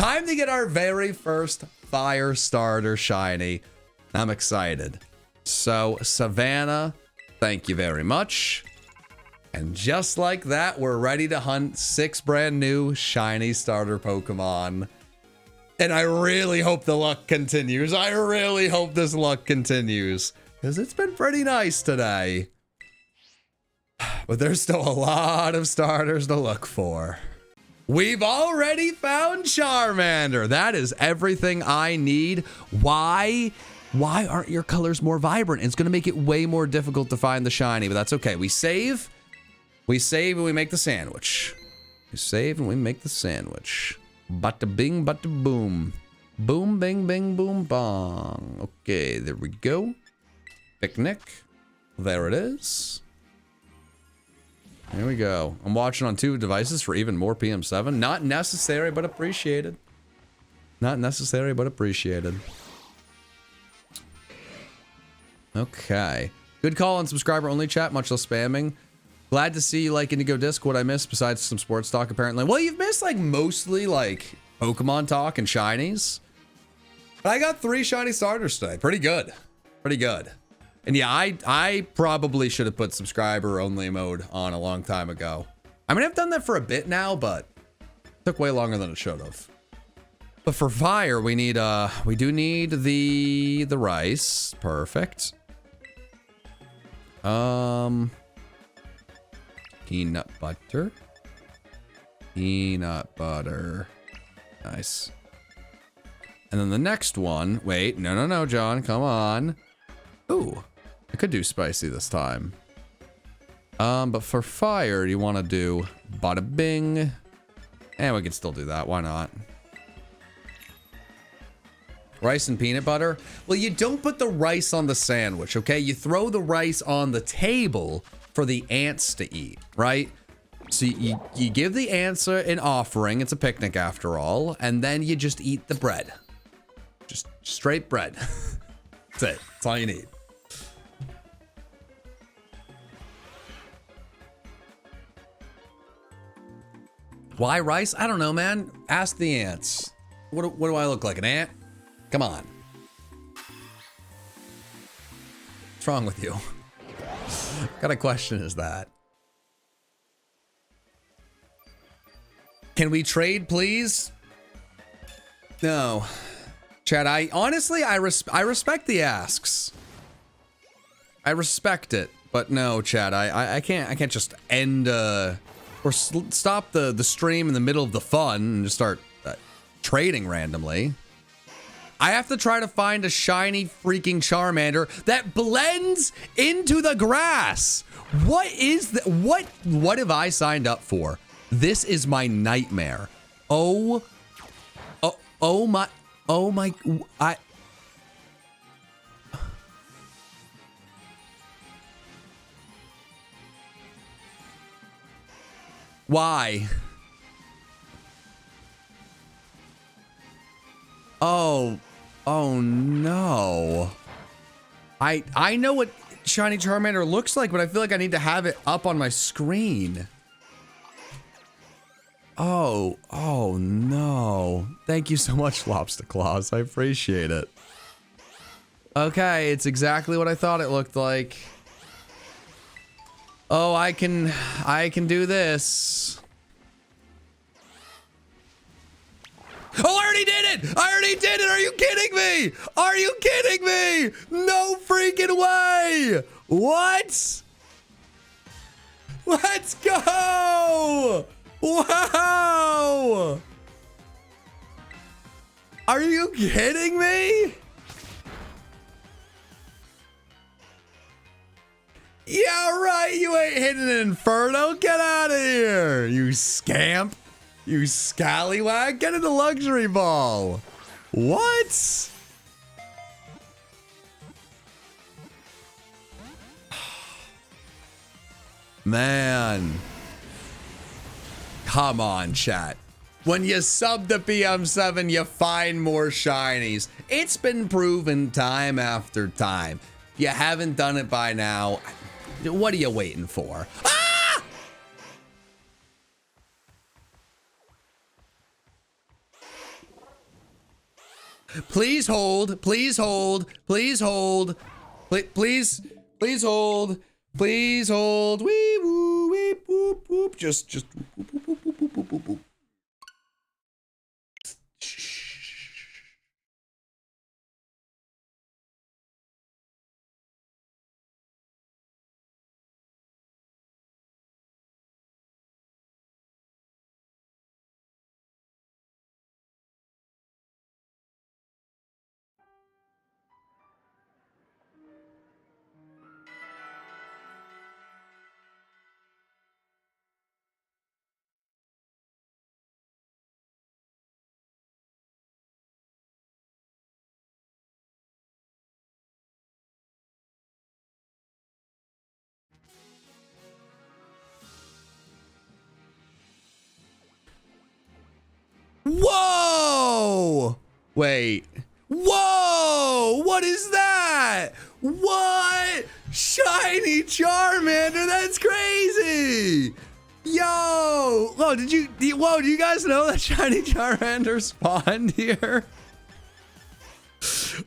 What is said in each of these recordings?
time to get our very first fire starter shiny. I'm excited. So, Savannah, thank you very much. And just like that, we're ready to hunt 6 brand new shiny starter Pokemon. And I really hope the luck continues. I really hope this luck continues, because it's been pretty nice today. But there's still a lot of starters to look for. We've already found Charmander. That is everything I need. Why aren't your colors more vibrant? It's going to make it way more difficult to find the shiny, but that's okay. We save and we make the sandwich. We save and we make the sandwich. Bada bing, bada boom. Boom, bing, bing, boom, bong. Okay, there we go. Picnic. There it is. Here we go. I'm watching on 2 devices for even more PM7. Not necessary, but appreciated. Not necessary, but appreciated. Okay. Good call on subscriber only chat, much less spamming. Glad to see you like Indigo Disk. What I missed besides some sports talk, apparently. Well, you've missed like mostly like Pokemon talk and shinies. But I got 3 shiny starters today. Pretty good. Pretty good. And yeah, I probably should have put subscriber only mode on a long time ago. I mean, I've done that for a bit now, but it took way longer than it should have. But for fire, we do need the rice. Perfect. Peanut butter. Peanut butter. Nice. And then the next one, wait, no, John, come on. Ooh, I could do spicy this time. But for fire, you want to do bada bing. And we can still do that, why not? Rice and peanut butter? Well, you don't put the rice on the sandwich, okay? You throw the rice on the table for the ants to eat, right? So you give the ants an offering. It's a picnic after all. And then you just eat the bread. Just straight bread. That's it. That's all you need. Why rice? I don't know, man. Ask the ants. What do I look like, an ant? Come on. What's wrong with you? What kind of question is that? Can we trade, please? No. Chad, I respect the asks. I respect it, but no, Chad, I can't just end or stop the stream in the middle of the fun and just start trading randomly. I have to try to find a shiny freaking Charmander that blends into the grass. What is that? What have I signed up for? This is my nightmare. Oh my, why? Oh no. I know what shiny Charmander looks like, but I feel like I need to have it up on my screen. Oh no. Thank you so much, Lobster Claws. I appreciate it. Okay, it's exactly what I thought it looked like. Oh, I can do this. Oh, I already did it! I already did it! Are you kidding me? Are you kidding me? No freaking way! What? Let's go! Wow! Are you kidding me? Yeah, right. You ain't hitting an Inferno. Get out of here, you scamp. You scallywag. Get in the luxury ball. What? Man. Come on, chat. When you sub to PM7, you find more shinies. It's been proven time after time. If you haven't done it by now, what are you waiting for? Ah! Please hold. Please hold. Please hold. Please hold. Please hold. Wee woo weep whoop whoop. Just whoop whoop whoop whoop whoop whoop whoop. Whoa! Wait. Whoa! What is that? What? Shiny Charmander, that's crazy! Yo! Whoa, do you guys know that Shiny Charmander spawned here?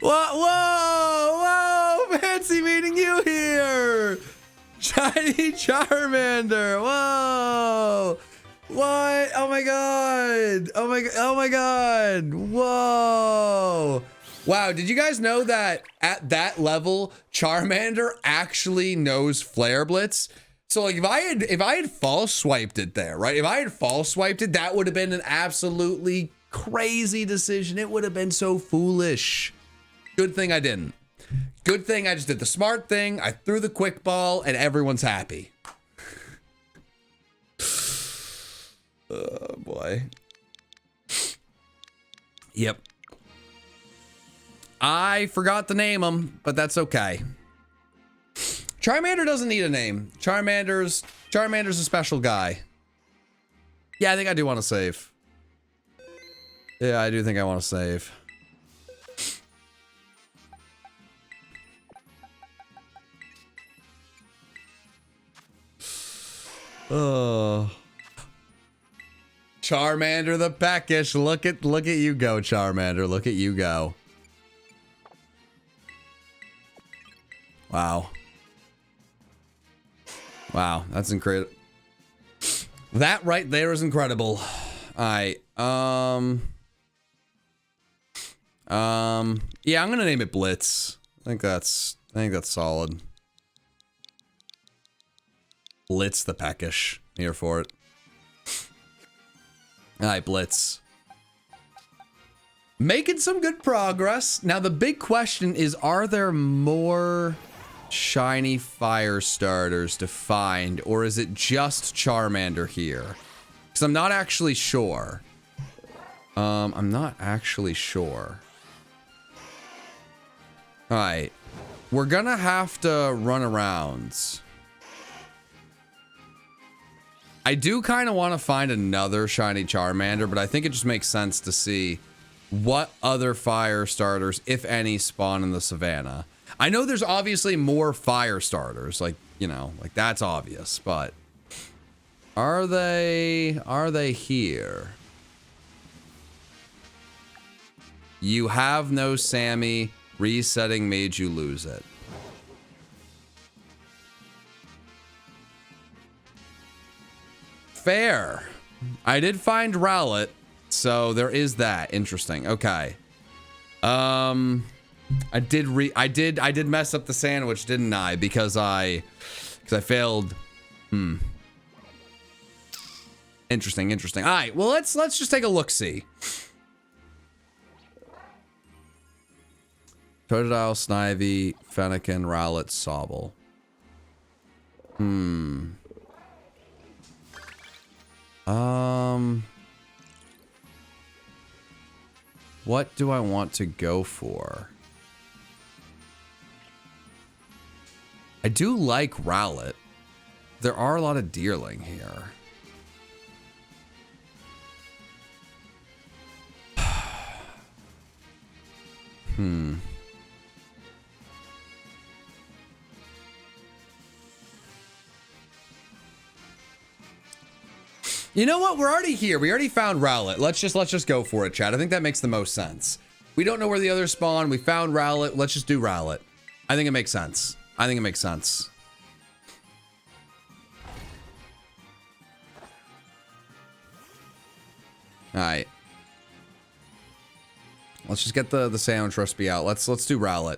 Whoa! Fancy meeting you here! Shiny Charmander, whoa! What? Oh my god! Oh my god! Whoa! Wow, did you guys know that at that level, Charmander actually knows Flare Blitz? So like if I had false swiped it there, right? If I had false swiped it, that would have been an absolutely crazy decision. It would have been so foolish. Good thing I didn't. Good thing I just did the smart thing. I threw the quick ball and everyone's happy. Oh boy. Yep. I forgot to name him, but that's okay. Charmander doesn't need a name. Charmander's a special guy. Yeah, I think I do want to save. Yeah, I do think I want to save. Oh. Charmander the peckish. Look at you go, Charmander. Look at you go. Wow. Wow, that's incredible. That right there is incredible. Alright. Yeah, I'm gonna name it Blitz. I think that's solid. Blitz the peckish. Here for it. Alright, Blitz. Making some good progress. Now, the big question is, are there more shiny fire starters to find, or is it just Charmander here? Because I'm not actually sure. I'm not actually sure. Alright. We're gonna have to run arounds. I do kind of want to find another shiny Charmander, but I think it just makes sense to see what other fire starters, if any, spawn in the savannah. I know there's obviously more fire starters, like, you know, like that's obvious, but are they here? You have no Sammy. Resetting made you lose it. Fair. I did find Rowlet, so there is that. Interesting. Okay. I did mess up the sandwich, didn't I? Because I failed. Interesting. All right. Well, let's just take a look-see. Totodile, Snivy, Fennekin, Rowlet, Sobble. What do I want to go for? I do like Rowlet. There are a lot of Deerling here. You know what? We're already here. We already found Rowlet. Let's just go for it, chat. I think that makes the most sense. We don't know where the others spawn. We found Rowlet. Let's just do Rowlet. I think it makes sense. I think it makes sense. All right. Let's just get the sandwich recipe out. Let's do Rowlet.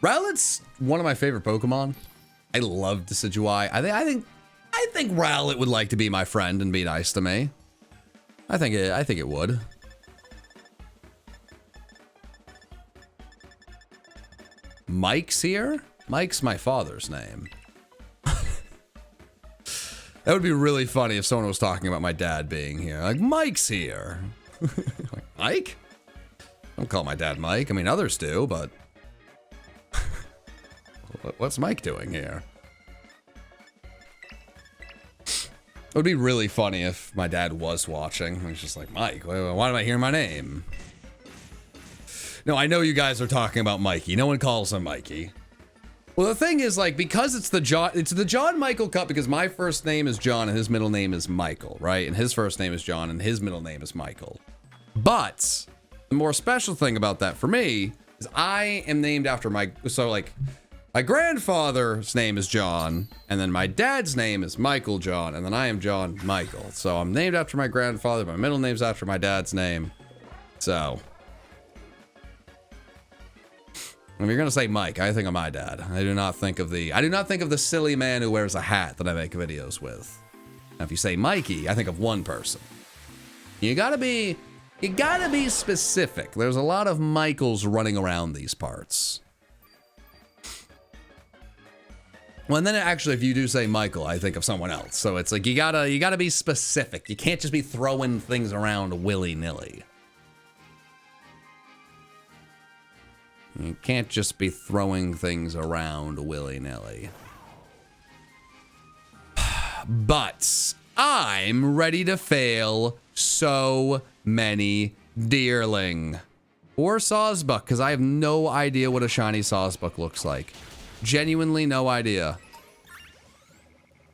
Rowlet's one of my favorite Pokemon. I love Decidueye. I think Rowlet would like to be my friend and be nice to me. I think it would. Mike's here? Mike's my father's name. That would be really funny if someone was talking about my dad being here. Like, Mike's here. Like, Mike? Don't call my dad Mike. I mean, others do, but... What's Mike doing here? It would be really funny if my dad was watching. He's just like, Mike, why am I hearing my name? No, I know you guys are talking about Mikey. No one calls him Mikey. Well, the thing is, like, because it's the John Michael Cup, because my first name is John and his middle name is Michael, right? And his first name is John and his middle name is Michael. But the more special thing about that for me is I am named after my grandfather's name is John, and then my dad's name is Michael John, and then I am John Michael. So I'm named after my grandfather, my middle name's after my dad's name. So if you're gonna say Mike, I think of my dad. I do not think of the silly man who wears a hat that I make videos with. Now, if you say Mikey, I think of one person. You gotta be specific. There's a lot of Michaels running around these parts. Well, and then actually, if you do say Michael, I think of someone else. So it's like you gotta be specific. You can't just be throwing things around willy-nilly. You can't just be throwing things around willy-nilly. But I'm ready to fail so many Deerling. Or Sawsbuck, because I have no idea what a shiny Sawsbuck looks like. Genuinely no idea.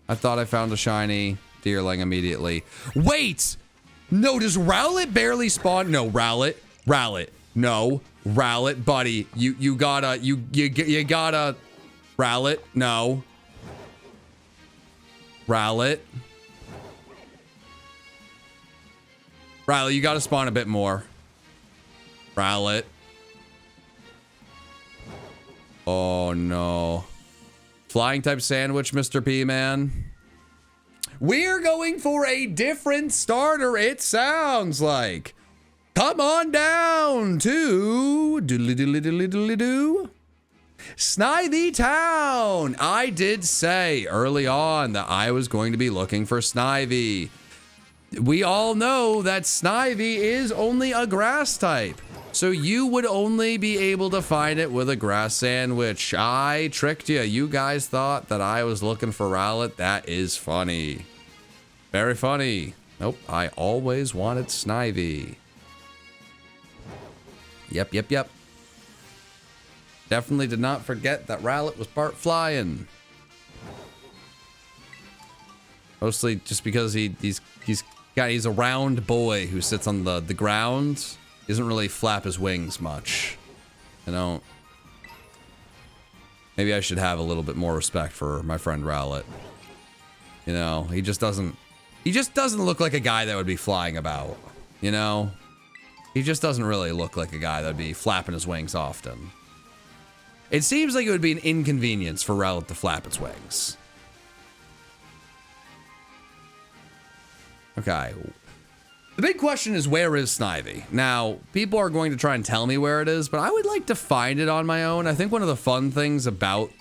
I thought I found a shiny Deerling immediately. Wait! No, does Rowlet barely spawn? No, Rowlet. No. Rowlet, buddy. You gotta Rowlet, no. Rowlet, you gotta spawn a bit more. Rowlet. Oh no. Flying type sandwich, Mr. P, man. We're going for a different starter, it sounds like. Come on down to Snivy Town. I did say early on that I was going to be looking for Snivy. We all know that Snivy is only a grass type. So you would only be able to find it with a grass sandwich. I tricked you. You guys thought that I was looking for Rowlet. That is funny. Very funny. Nope, I always wanted Snivy. Yep. Definitely did not forget that Rowlet was part flying. Mostly just because he's a round boy who sits on the ground. He doesn't really flap his wings much. You know. Maybe I should have a little bit more respect for my friend Rowlet. You know, he just doesn't look like a guy that would be flying about. You know? He just doesn't really look like a guy that would be flapping his wings often. It seems like it would be an inconvenience for Rowlet to flap its wings. Okay. The big question is, where is Snivy? Now, people are going to try and tell me where it is, but I would like to find it on my own. I think one of the fun things about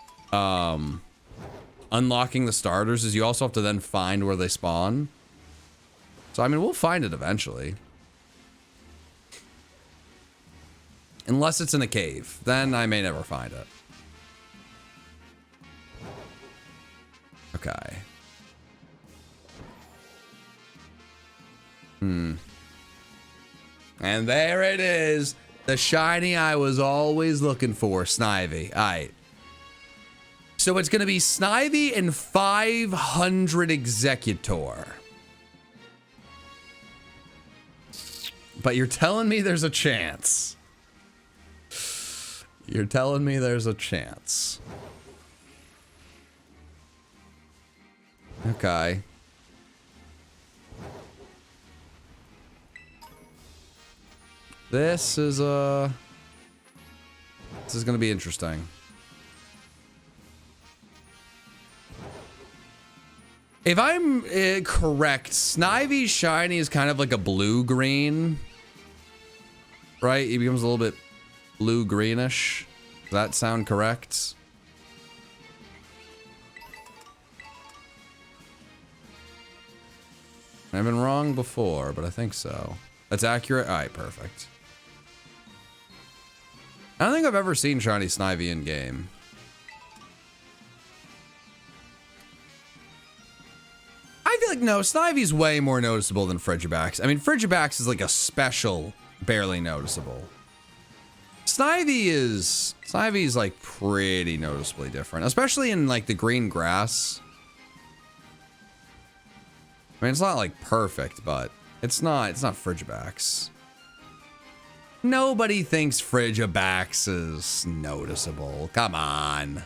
unlocking the starters is you also have to then find where they spawn. So, I mean, we'll find it eventually. Unless it's in a cave. Then I may never find it. Okay. And there it is. The shiny I was always looking for. Snivy. Alright. So it's going to be Snivy and 500 Executor. But you're telling me there's a chance. You're telling me there's a chance. Okay. This is gonna be interesting. If I'm correct, Snivy Shiny is kind of like a blue-green, right? He becomes a little bit blue-greenish. Does that sound correct? I've been wrong before, but I think so. That's accurate? All right, perfect. I don't think I've ever seen Shiny Snivy in game. I feel like, no, Snivy's way more noticeable than Frigibax. I mean, Frigibax is like a special, barely noticeable. Snivy's like pretty noticeably different, especially in like the green grass. I mean, it's not like perfect, but it's not Frigibax. Nobody thinks Frigibax is noticeable. Come on.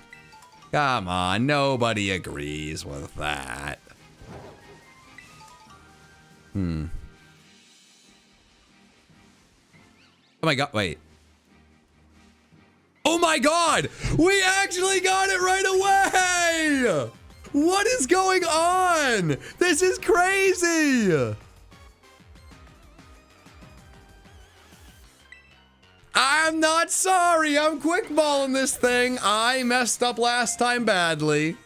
Come on, nobody agrees with that. Oh my god, wait. Oh my god! We actually got it right away! What is going on? This is crazy! I'm not sorry, I'm quickballing this thing. I messed up last time badly.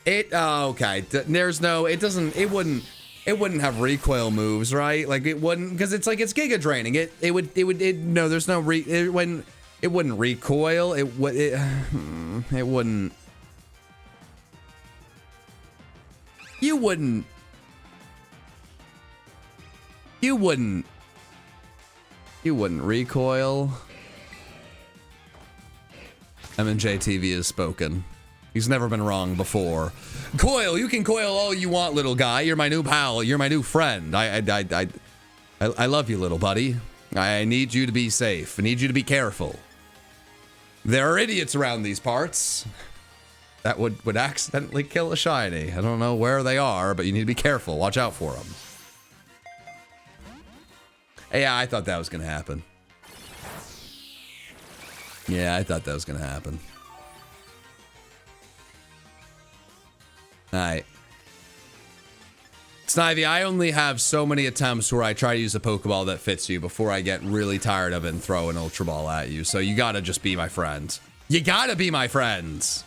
Okay, there's no, it wouldn't have recoil moves, right? Like it wouldn't, because it's like, it's Giga Draining. No, there's no, it wouldn't recoil. It wouldn't. You wouldn't recoil. M&J TV has spoken. He's never been wrong before. Coil, you can coil all you want, little guy. You're my new pal. You're my new friend. I love you, little buddy. I need you to be safe. I need you to be careful. There are idiots around these parts that would accidentally kill a shiny. I don't know where they are, but you need to be careful. Watch out for them. Yeah, I thought that was going to happen. Yeah, I thought that was going to happen. Alright. Snivy, I only have so many attempts where I try to use a Pokeball that fits you before I get really tired of it and throw an Ultra Ball at you. So you gotta just be my friend. You gotta be my friends!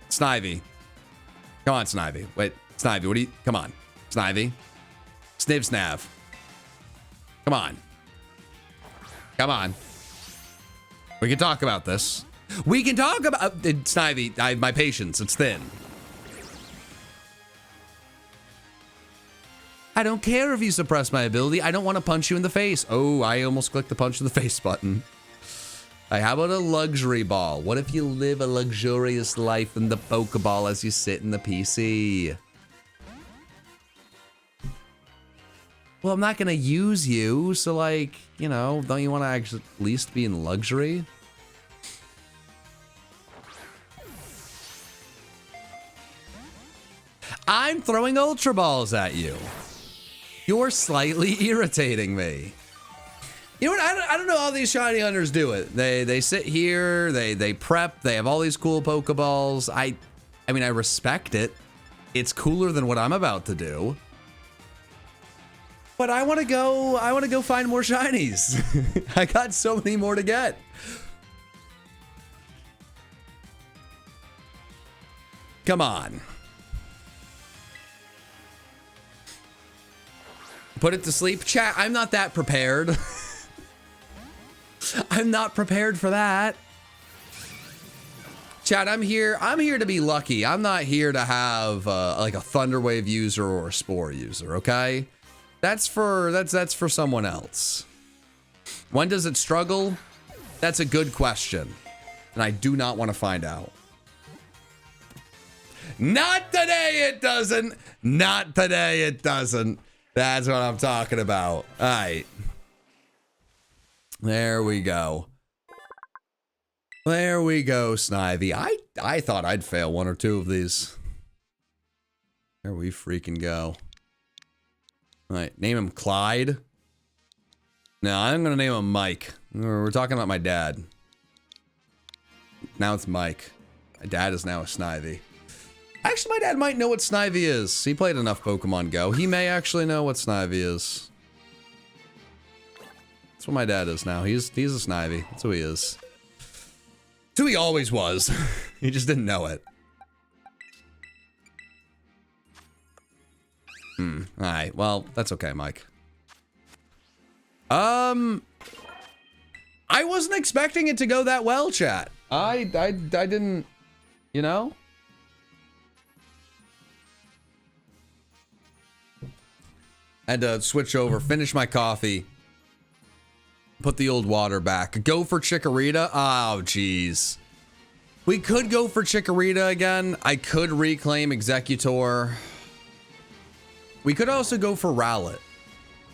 Snivy. Come on, Snivy. Wait, Snivy, what do you... Come on. Snivy. Sniv Snav. Come on. Come on. We can talk about this. We can talk about... Snivy, I have my patience. It's thin. I don't care if you suppress my ability. I don't want to punch you in the face. Oh, I almost clicked the punch in the face button. How about a luxury ball? What if you live a luxurious life in the Pokeball as you sit in the PC? Well, I'm not going to use you, so like, you know, don't you want to actually at least be in luxury? I'm throwing Ultra Balls at you. You're slightly irritating me. You know what? I don't know how these shiny hunters do it. They sit here, they prep, they have all these cool Pokeballs. I mean, I respect it. It's cooler than what I'm about to do. But I want to go find more shinies. I got so many more to get. Come on. Put it to sleep. Chat, I'm not that prepared. I'm not prepared for that. Chat, I'm here to be lucky. I'm not here to have like a Thunderwave user or a Spore user, okay? That's for someone else. When does it struggle? That's a good question. And I do not want to find out. Not today it doesn't. Not today it doesn't. That's what I'm talking about. All right. There we go. There we go, Snivy. I thought I'd fail one or two of these. There we freaking go. All right, name him Clyde. No, I'm gonna name him Mike. We're talking about my dad. Now it's Mike. My dad is now a Snivy. Actually, my dad might know what Snivy is. He played enough Pokemon Go. He may actually know what Snivy is. That's what my dad is now. He's a Snivy. That's who he is. That's who he always was. He just didn't know it. Alright, well, that's okay, Mike. I wasn't expecting it to go that well, chat. I didn't, you know? Had to switch over, finish my coffee, put the old water back. Go for Chikorita? Oh, jeez. We could go for Chikorita again. I could reclaim Executor. We could also go for Rowlet.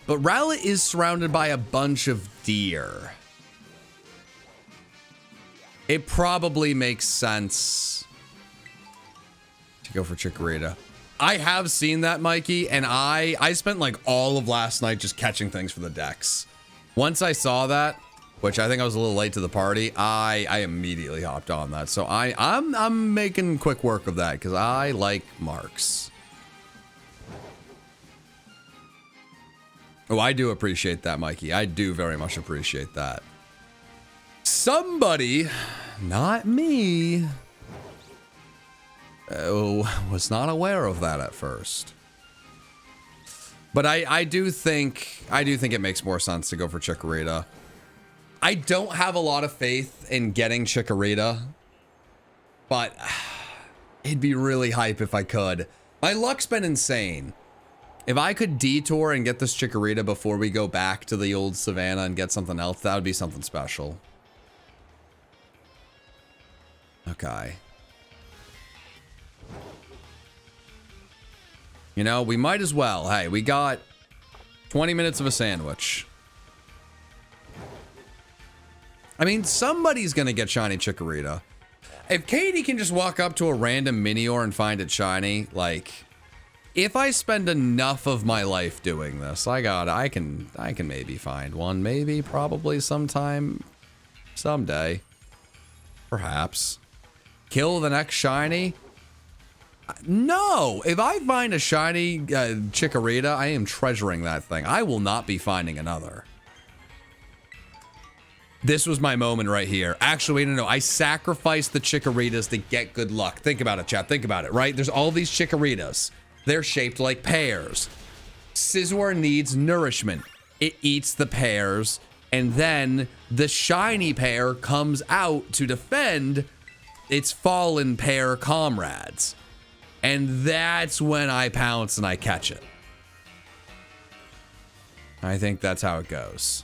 But Rowlet is surrounded by a bunch of deer. It probably makes sense to go for Chikorita. I have seen that, Mikey, and I spent like all of last night just catching things for the decks. Once I saw that, which I think I was a little late to the party, I immediately hopped on that. So I'm making quick work of that because I like marks. Oh, I do appreciate that, Mikey. I do very much appreciate that. Somebody, not me, was not aware of that at first. But I do think it makes more sense to go for Chikorita. I don't have a lot of faith in getting Chikorita, but it'd be really hype if I could. My luck's been insane. If I could detour and get this Chikorita before we go back to the old Savannah and get something else, that would be something special. Okay. You know, we might as well. Hey, we got 20 minutes of a sandwich. I mean, somebody's gonna get shiny Chikorita. If Katie can just walk up to a random Minior and find it shiny, like, if I spend enough of my life doing this, I can maybe find one. Maybe, probably, sometime, someday. Perhaps. Kill the next shiny? No! If I find a shiny Chikorita, I am treasuring that thing. I will not be finding another. This was my moment right here. Actually, no. I sacrificed the Chikoritas to get good luck. Think about it, chat. Think about it, right? There's all these Chikoritas. They're shaped like pears. Scizor needs nourishment. It eats the pears, and then the shiny pear comes out to defend its fallen pear comrades. And that's when I pounce and I catch it. I think that's how it goes.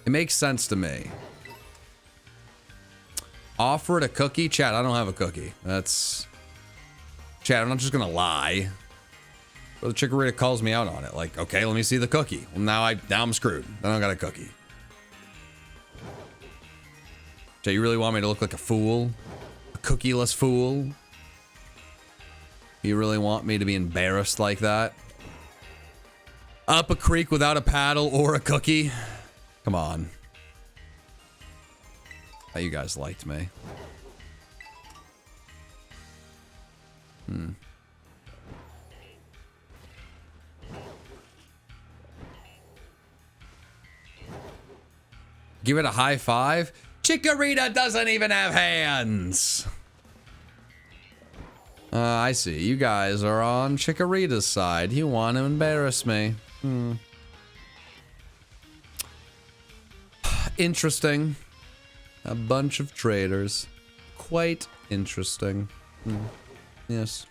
It makes sense to me. Offer it a cookie? Chat, I don't have a cookie. That's... Chat, I'm not just gonna lie. But the Chikorita calls me out on it. Like, okay, let me see the cookie. Well, now I'm screwed. Then I got a cookie. Chat, you really want me to look like a fool? A cookieless fool? You really want me to be embarrassed like that? Up a creek without a paddle or a cookie? Come on. Thought you guys liked me. Give it a high five? Chikorita doesn't even have hands! I see. You guys are on Chikorita's side. You want to embarrass me. Interesting. A bunch of traders. Quite interesting. Yes.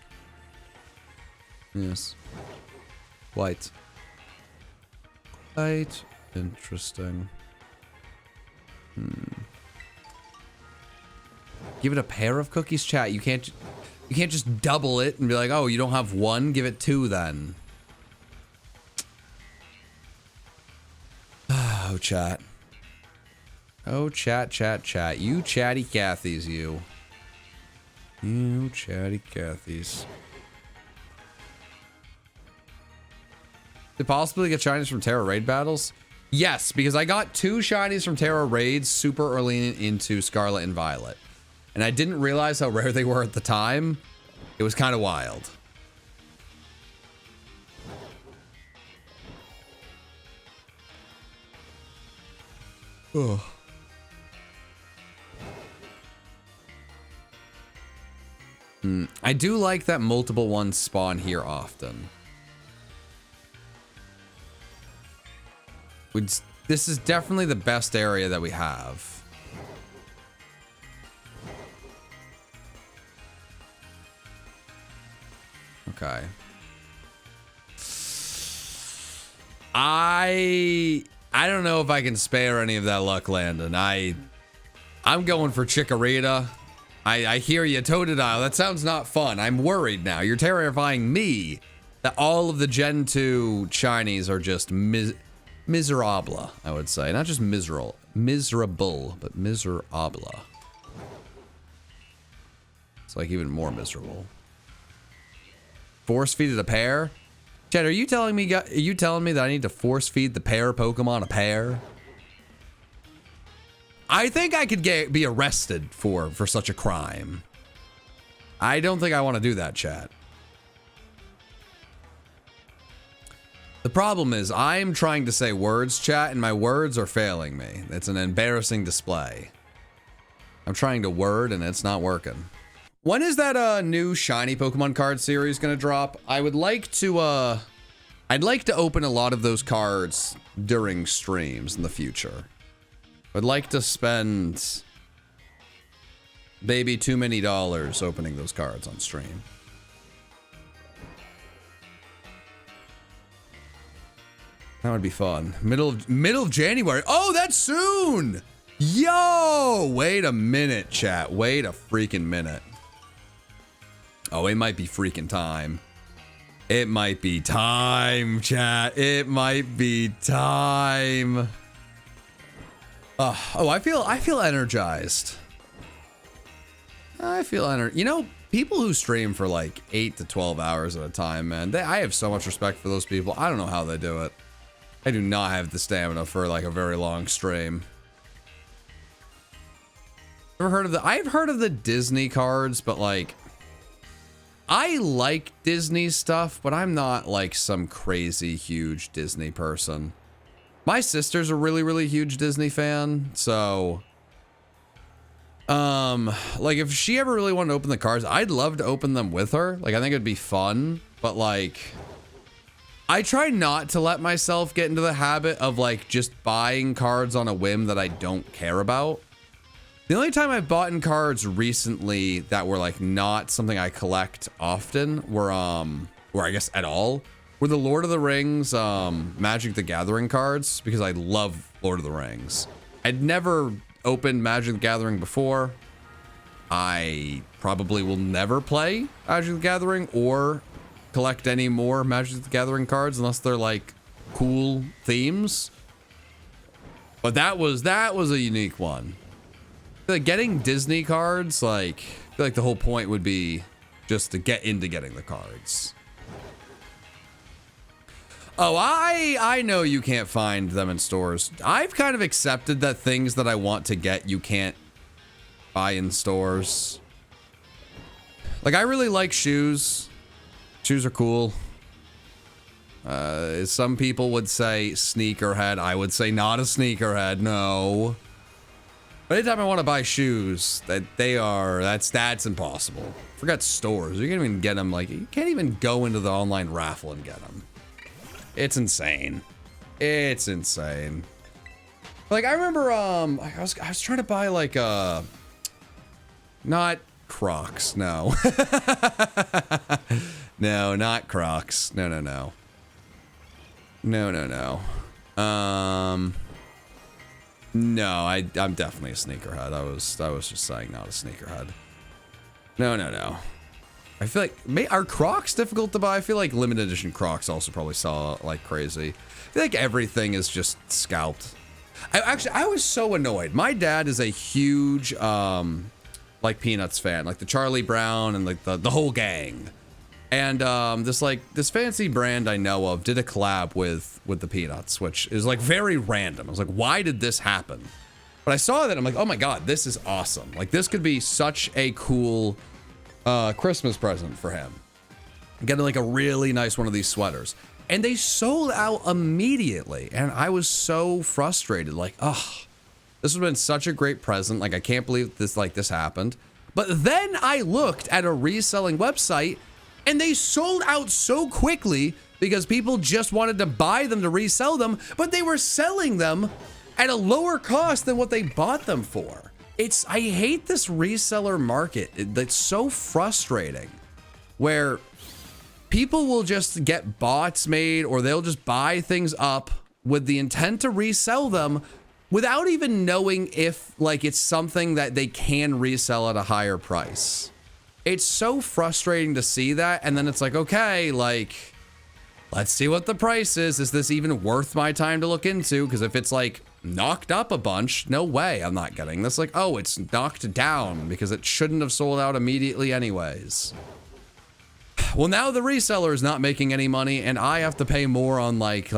Yes. Quite. Quite interesting. Give it a pair of cookies, chat. You can't... You can't just double it and be like, oh, you don't have one? Give it 2 then. Oh, chat. Oh, chat. You chatty Cathys, you. You chatty Cathys. Did possibly get shinies from Terra raid battles? Yes, because I got 2 shinies from Terra raids super early into Scarlet and Violet. And I didn't realize how rare they were at the time. It was kind of wild. Ugh. I do like that multiple ones spawn here often. This is definitely the best area that we have. Okay. I don't know if I can spare any of that luck, Landon. I'm going for Chikorita. I hear you, Totodile. That sounds not fun. I'm worried now. You're terrifying me that all of the Gen 2 shinies are just miserable, I would say. Not just miserable, but miserable. It's like even more miserable. Force feed it a pair? Chad, are you telling me that I need to force feed the pair Pokemon a pair? I think I could be arrested for such a crime. I don't think I want to do that, chat. The problem is I'm trying to say words, chat, and my words are failing me. It's an embarrassing display. I'm trying to word and it's not working. When is that new shiny Pokemon card series gonna drop? I would like to I'd like to open a lot of those cards during streams in the future. I'd like to spend maybe too many dollars opening those cards on stream. That would be fun. Middle of January. Oh, that's soon. Yo, wait a minute, chat. Wait a freaking minute. Oh, it might be freaking time. It might be time, chat. It might be time. Oh, I feel energized. You know, people who stream for like 8 to 12 hours at a time, man, I have so much respect for those people. I don't know how they do it. I do not have the stamina for like a very long stream. Ever heard of I've heard of the Disney cards, but like, I like Disney stuff, but I'm not like some crazy huge Disney person. My sister's a really, really huge Disney fan, so like if she ever really wanted to open the cards, I'd love to open them with her. Like I think it'd be fun, but like I try not to let myself get into the habit of like just buying cards on a whim that I don't care about. The only time I've bought in cards recently that were like not something I collect often were or I guess at all, were the Lord of the Rings Magic the Gathering cards, because I love Lord of the Rings. I'd never opened Magic the Gathering before. I probably will never play Magic the Gathering or collect any more Magic the Gathering cards unless they're like cool themes. But that was a unique one. I feel like getting Disney cards, like I feel like the whole point would be just to get into getting the cards. Oh, I know you can't find them in stores. I've kind of accepted that things that I want to get, you can't buy in stores. Like, I really like shoes. Shoes are cool. Some people would say sneakerhead. I would say not a sneakerhead, no. But anytime I want to buy shoes, that's impossible. Forget stores. You can't even get them, like, you can't even go into the online raffle and get them. It's insane. It's insane. Like I remember, I was trying to buy like not Crocs. No, no, not Crocs. No. No. No, I'm definitely a sneakerhead. I was just saying not a sneakerhead. No. I feel like, are Crocs difficult to buy? I feel like limited edition Crocs also probably sell like crazy. I feel like everything is just scalped. I was so annoyed. My dad is a huge, like Peanuts fan, like the Charlie Brown and like the whole gang. And this fancy brand I know of did a collab with the Peanuts, which is like very random. I was like, why did this happen? But I saw that, I'm like, oh my God, this is awesome. Like this could be such a cool Christmas present for him. Getting like a really nice one of these sweaters. And they sold out immediately. And I was so frustrated. Like, oh, this would have been such a great present. Like, I can't believe this happened. But then I looked at a reselling website and they sold out so quickly because people just wanted to buy them to resell them, but they were selling them at a lower cost than what they bought them for. I hate this reseller market. It's so frustrating where people will just get bots made or they'll just buy things up with the intent to resell them without even knowing if like it's something that they can resell at a higher price. It's so frustrating to see that. And then it's like, okay, like, let's see what the price is. Is this even worth my time to look into? Because if it's like knocked up a bunch, no way I'm not getting this. Like, oh, it's knocked down because it shouldn't have sold out immediately anyways. Well, now the reseller is not making any money and I have to pay more on like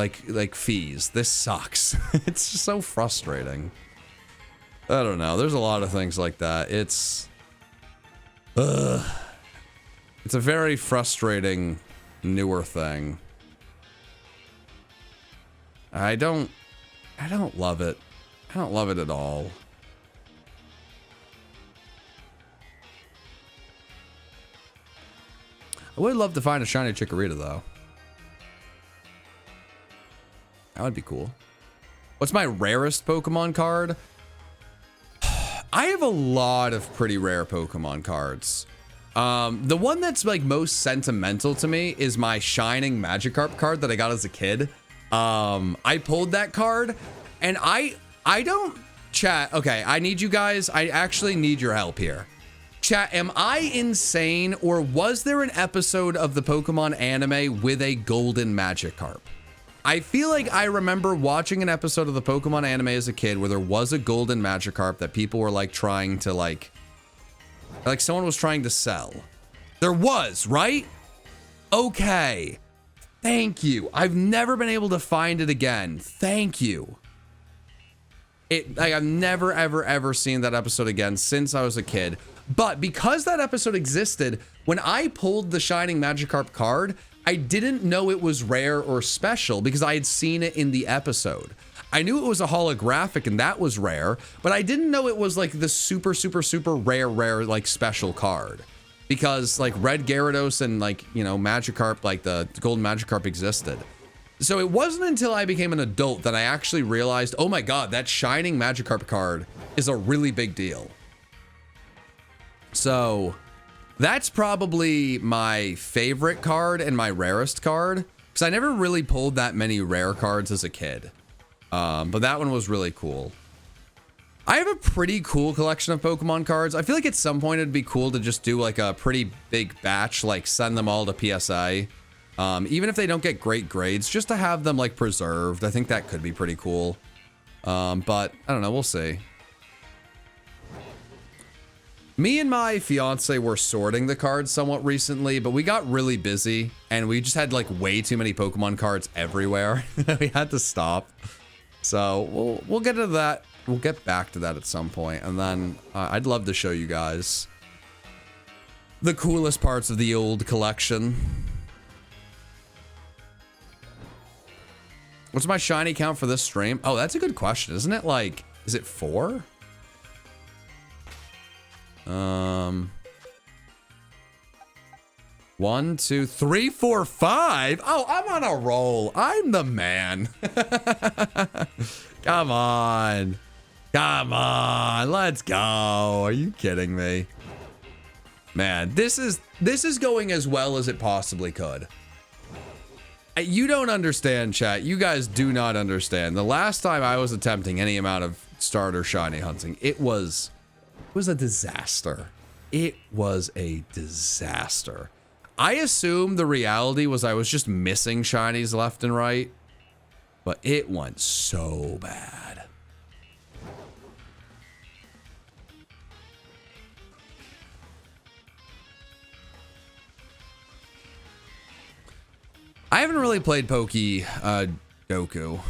fees. This sucks. It's just so frustrating. I don't know. There's a lot of things like that. It's a very frustrating newer thing. I don't love it. I don't love it at all. I would love to find a shiny Chikorita though. That would be cool. What's my rarest Pokemon card? I have a lot of pretty rare Pokemon cards. The one that's like most sentimental to me is my Shining Magikarp card that I got as a kid. I pulled that card and I don't chat. Okay, I need you guys. I actually need your help here. Chat, am I insane or was there an episode of the Pokemon anime with a golden Magikarp? I feel like I remember watching an episode of the Pokemon anime as a kid where there was a golden Magikarp that people were like trying to like someone was trying to sell. There was, right? Okay. Thank you. I've never been able to find it again. Thank you. I've never, ever seen that episode again since I was a kid. But because that episode existed, when I pulled the Shining Magikarp card, I didn't know it was rare or special because I had seen it in the episode. I knew it was a holographic and that was rare, but I didn't know it was like the super rare, like special card. Because like Red Gyarados and like, you know, Magikarp, like the Golden Magikarp existed. So it wasn't until I became an adult that I actually realized, oh my God, that Shining Magikarp card is a really big deal. So that's probably my favorite card and my rarest card because I never really pulled that many rare cards as a kid. But that one was really cool. I have a pretty cool collection of Pokemon cards. I feel like at some point it'd be cool to just do like a pretty big batch, like send them all to PSA. Even if they don't get great grades, just to have them like preserved. I think that could be pretty cool. But I don't know, we'll see. Me and my fiance were sorting the cards somewhat recently, but we got really busy and we just had like way too many Pokemon cards everywhere. We had to stop. So we'll get to that. We'll get back to that at some point. And then I'd love to show you guys the coolest parts of the old collection. What's my shiny count for this stream? Oh, that's a good question. Isn't it like, is it 4? 1, 2, 3, 4, 5. Oh, I'm on a roll. I'm the man. Come on. Come on. Let's go. Are you kidding me? Man, this is going as well as it possibly could. You don't understand, chat. You guys do not understand. The last time I was attempting any amount of starter shiny hunting, it was a disaster. it was a disaster. I assumed the reality was I was just missing shinies left and right, but it went so bad. I haven't really played Goku.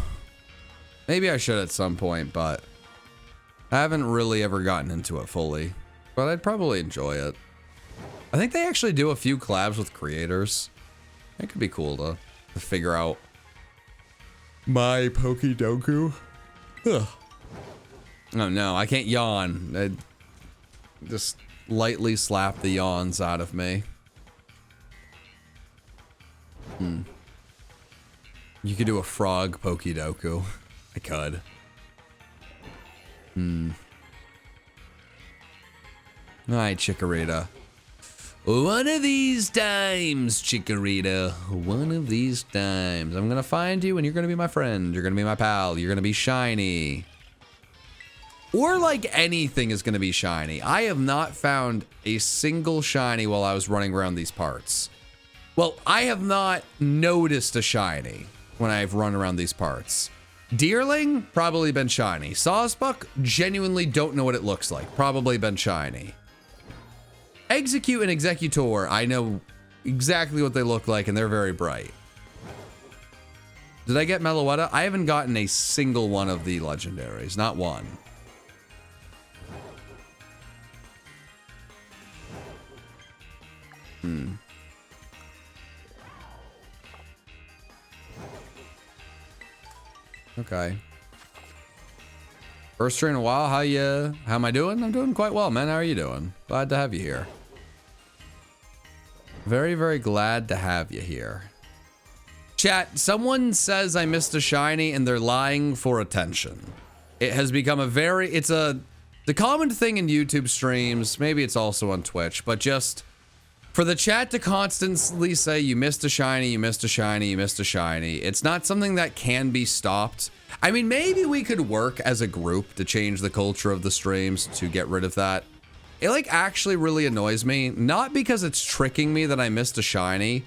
Maybe I should at some point, but I haven't really ever gotten into it fully. But I'd probably enjoy it. I think they actually do a few collabs with creators. It could be cool to figure out my Pokedoku. Ugh. Oh no, I can't yawn. I just lightly slap the yawns out of me. You could do a frog Pokedoku. I could. Alright, Chikorita. One of these times, Chikorita. One of these times. I'm gonna find you and you're gonna be my friend. You're gonna be my pal. You're gonna be shiny. Or like anything is gonna be shiny. I have not found a single shiny while I was running around these parts. Well, I have not noticed a shiny when I've run around these parts. Deerling, probably been shiny. Sawsbuck, genuinely don't know what it looks like. Probably been shiny. Execute and Executor, I know exactly what they look like and they're very bright. Did I get Meloetta? I haven't gotten a single one of the legendaries, not one. Okay. First stream in a while. How am I doing? I'm doing quite well, man. How are you doing? Glad to have you here. Very, very glad to have you here. Chat, someone says I missed a shiny and they're lying for attention. It has become the common thing in YouTube streams. Maybe it's also on Twitch, but just for the chat to constantly say you missed a shiny, you missed a shiny, you missed a shiny. It's not something that can be stopped. I mean, maybe we could work as a group to change the culture of the streams to get rid of that. It like actually really annoys me, not because it's tricking me that I missed a shiny,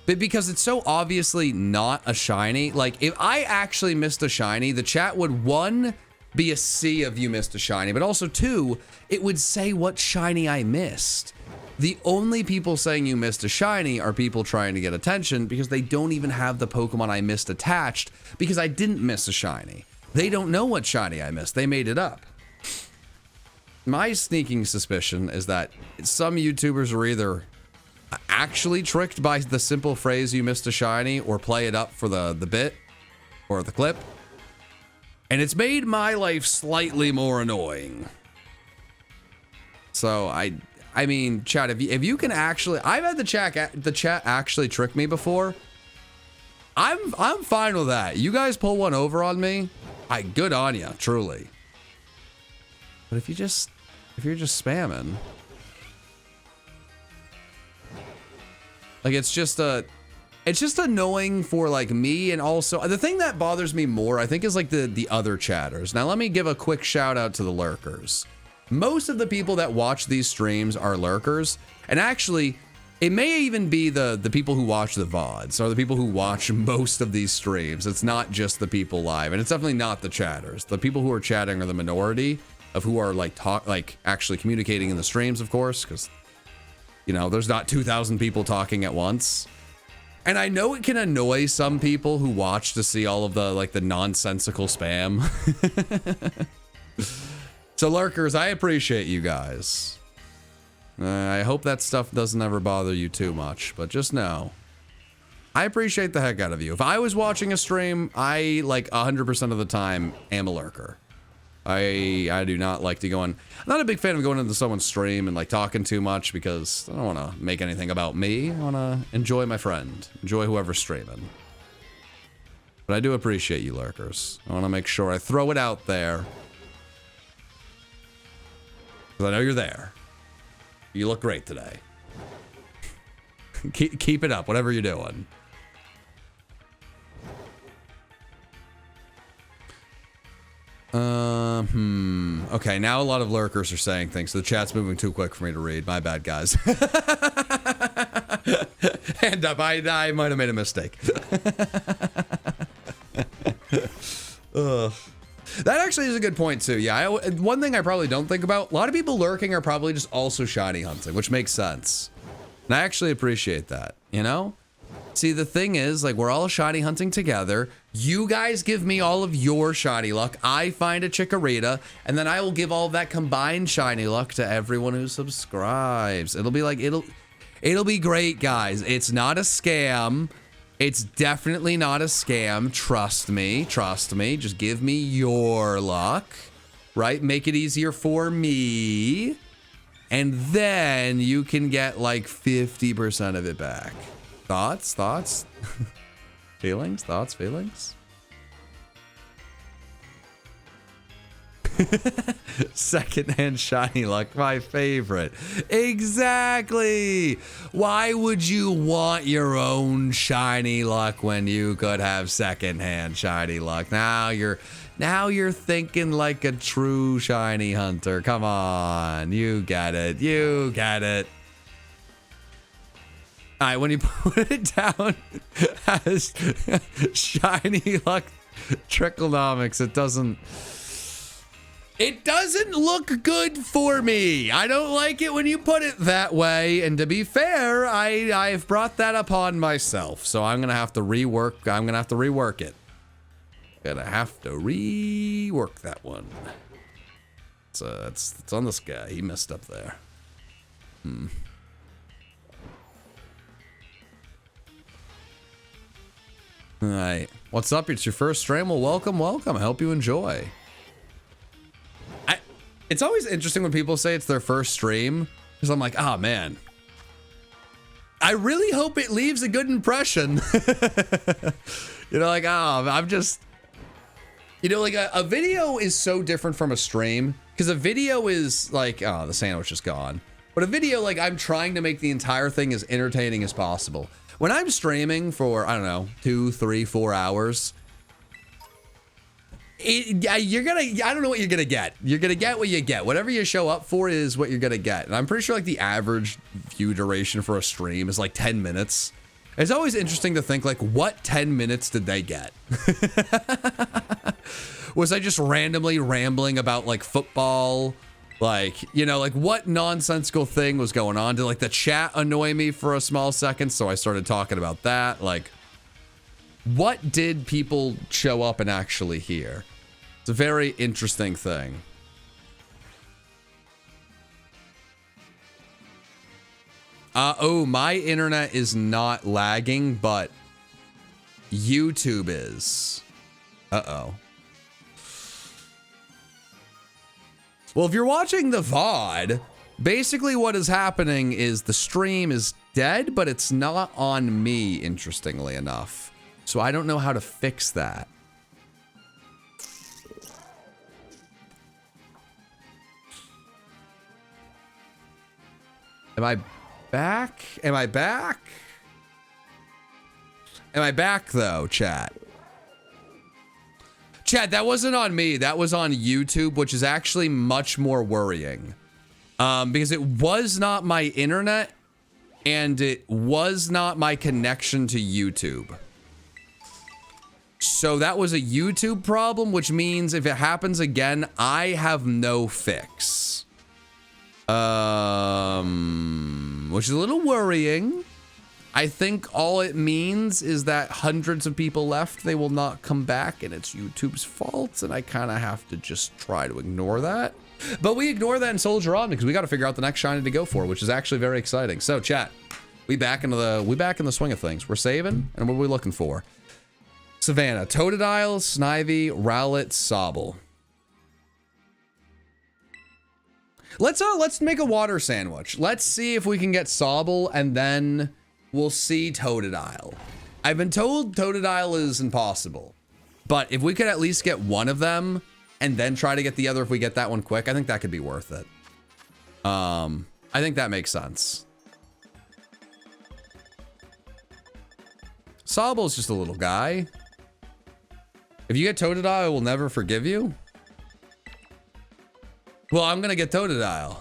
but because it's so obviously not a shiny. Like if I actually missed a shiny, the chat would, one, be a sea of you missed a shiny, but also two, it would say what shiny I missed. The only people saying you missed a shiny are people trying to get attention because they don't even have the Pokemon I missed attached because I didn't miss a shiny. They don't know what shiny I missed. They made it up. My sneaking suspicion is that some YouTubers are either actually tricked by the simple phrase you missed a shiny or play it up for the bit or the clip. And it's made my life slightly more annoying. So I mean, chat, if you can actually, I've had the chat actually trick me before. I'm fine with that. You guys pull one over on me, good on you, truly. But if you're just spamming, like it's just annoying for like me, and also the thing that bothers me more, I think, is like the other chatters. Now let me give a quick shout out to the lurkers. Most of the people that watch these streams are lurkers, and actually it may even be the people who watch the VODs or the people who watch most of these streams. It's not just the people live, and it's definitely not the chatters. The people who are chatting are the minority of who are like actually communicating in the streams, of course, because you know there's not 2,000 people talking at once. And I know it can annoy some people who watch to see all of the nonsensical spam. So lurkers, I appreciate you guys. I hope that stuff doesn't ever bother you too much, but just know, I appreciate the heck out of you. If I was watching a stream, I like 100% of the time am a lurker. I do not like to go on. I'm not a big fan of going into someone's stream and like talking too much because I don't want to make anything about me. I want to enjoy my friend, enjoy whoever's streaming. But I do appreciate you lurkers. I want to make sure I throw it out there. I know you're there. You look great today. Keep it up, whatever you're doing. Okay, now a lot of lurkers are saying things, so the chat's moving too quick for me to read. My bad, guys. Hand up, I might have made a mistake. Ugh. That actually is a good point, too. Yeah, one thing I probably don't think about, a lot of people lurking are probably just also shiny hunting, which makes sense. And I actually appreciate that, you know? See, the thing is, like, we're all shiny hunting together. You guys give me all of your shiny luck. I find a Chikorita, and then I will give all of that combined shiny luck to everyone who subscribes. It'll be like, it'll be great, guys. It's not a scam. It's definitely not a scam. Trust me. Trust me. Just give me your luck, right? Make it easier for me. And then you can get like 50% of it back. Thoughts? Thoughts? Feelings? Thoughts? Feelings? Secondhand shiny luck, my favorite. Exactly. Why would you want your own shiny luck when you could have secondhand shiny luck? Now you're thinking like a true shiny hunter. Come on, you get it. You get it. All right, when you put it down as shiny luck tricklenomics, it doesn't look good for me. I don't like it when you put it that way. And to be fair, I've brought that upon myself. So I'm gonna have to rework. I'm gonna have to rework it. Gonna have to rework that one. It's on this guy. He messed up there. All right. What's up? It's your first stream. Well, welcome, welcome. I hope you enjoy. It's always interesting when people say it's their first stream, because I'm like, oh man, I really hope it leaves a good impression. You know, like, oh, I'm just, you know, like a video is so different from a stream, because a video is like, oh, the sandwich is gone. But a video, like, I'm trying to make the entire thing as entertaining as possible. When I'm streaming for, I don't know, 2, 3, 4 hours, I don't know what you're gonna get. You're gonna get what you get. Whatever you show up for is what you're gonna get. And I'm pretty sure like the average view duration for a stream is like 10 minutes. It's always interesting to think like, what 10 minutes did they get? Was I just randomly rambling about like football? Like, you know, like what nonsensical thing was going on? Did like the chat annoy me for a small second? So I started talking about that. Like, what did people show up and actually hear? It's a very interesting thing. Oh, my internet is not lagging, but YouTube is. Uh-oh. Well, if you're watching the VOD, basically what is happening is the stream is dead, but it's not on me, interestingly enough. So I don't know how to fix that. Am I back? Am I back? Am I back though, chat? Chat, that wasn't on me. That was on YouTube, which is actually much more worrying. Because it was not my internet and it was not my connection to YouTube. So that was a YouTube problem, which means if it happens again, I have no fix. Which is a little worrying. I think all it means is that hundreds of people left, they will not come back, and it's YouTube's fault, and I kind of have to just try to ignore that. But we ignore that and soldier on because we got to figure out the next shiny to go for, which is actually very exciting. So chat, we back in the swing of things. We're saving, and what are we looking for? Savannah, Totodile, Snivy, Rowlet, Sobble. Let's make a water sandwich. Let's see if we can get Sobble, and then we'll see Totodile. I've been told Totodile is impossible, but if we could at least get one of them and then try to get the other if we get that one quick, I think that could be worth it. I think that makes sense. Sobble's just a little guy. If you get Totodile, I will never forgive you. Well, I'm gonna get Totodile.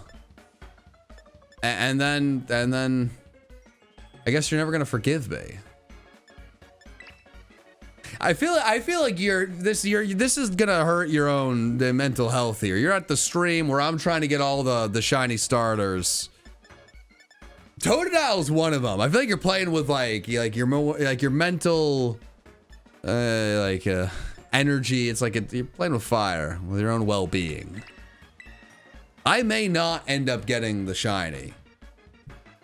And then I guess you're never gonna forgive me. I feel like this is gonna hurt your own mental health here. You're at the stream where I'm trying to get all the shiny starters. Totodile's one of them. I feel like you're playing with like your mental energy. It's like you're playing with fire, with your own well-being. I may not end up getting the shiny,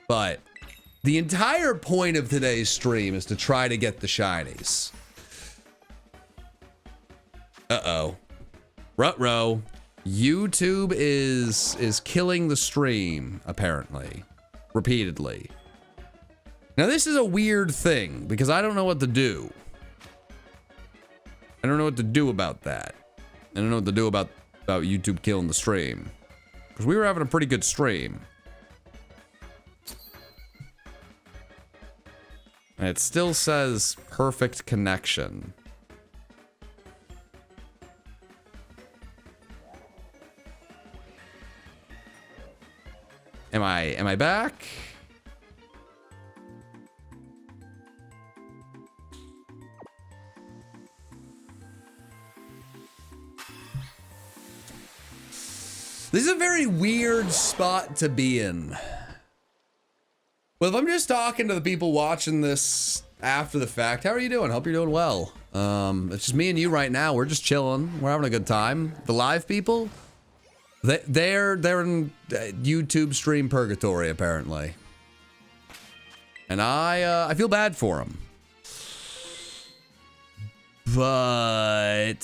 but the entire point of today's stream is to try to get the shinies. Uh-oh. Ruh-roh. YouTube is killing the stream, apparently. Repeatedly. Now, this is a weird thing, because I don't know what to do. I don't know what to do about that. I don't know what to do about YouTube killing the stream. Because we were having a pretty good stream. And it still says perfect connection. Am I back? This is a very weird spot to be in. Well, if I'm just talking to the people watching this after the fact, how are you doing? Hope you're doing well. It's just me and you right now. We're just chilling. We're having a good time. The live people, they're in YouTube stream purgatory apparently, and I feel bad for them. But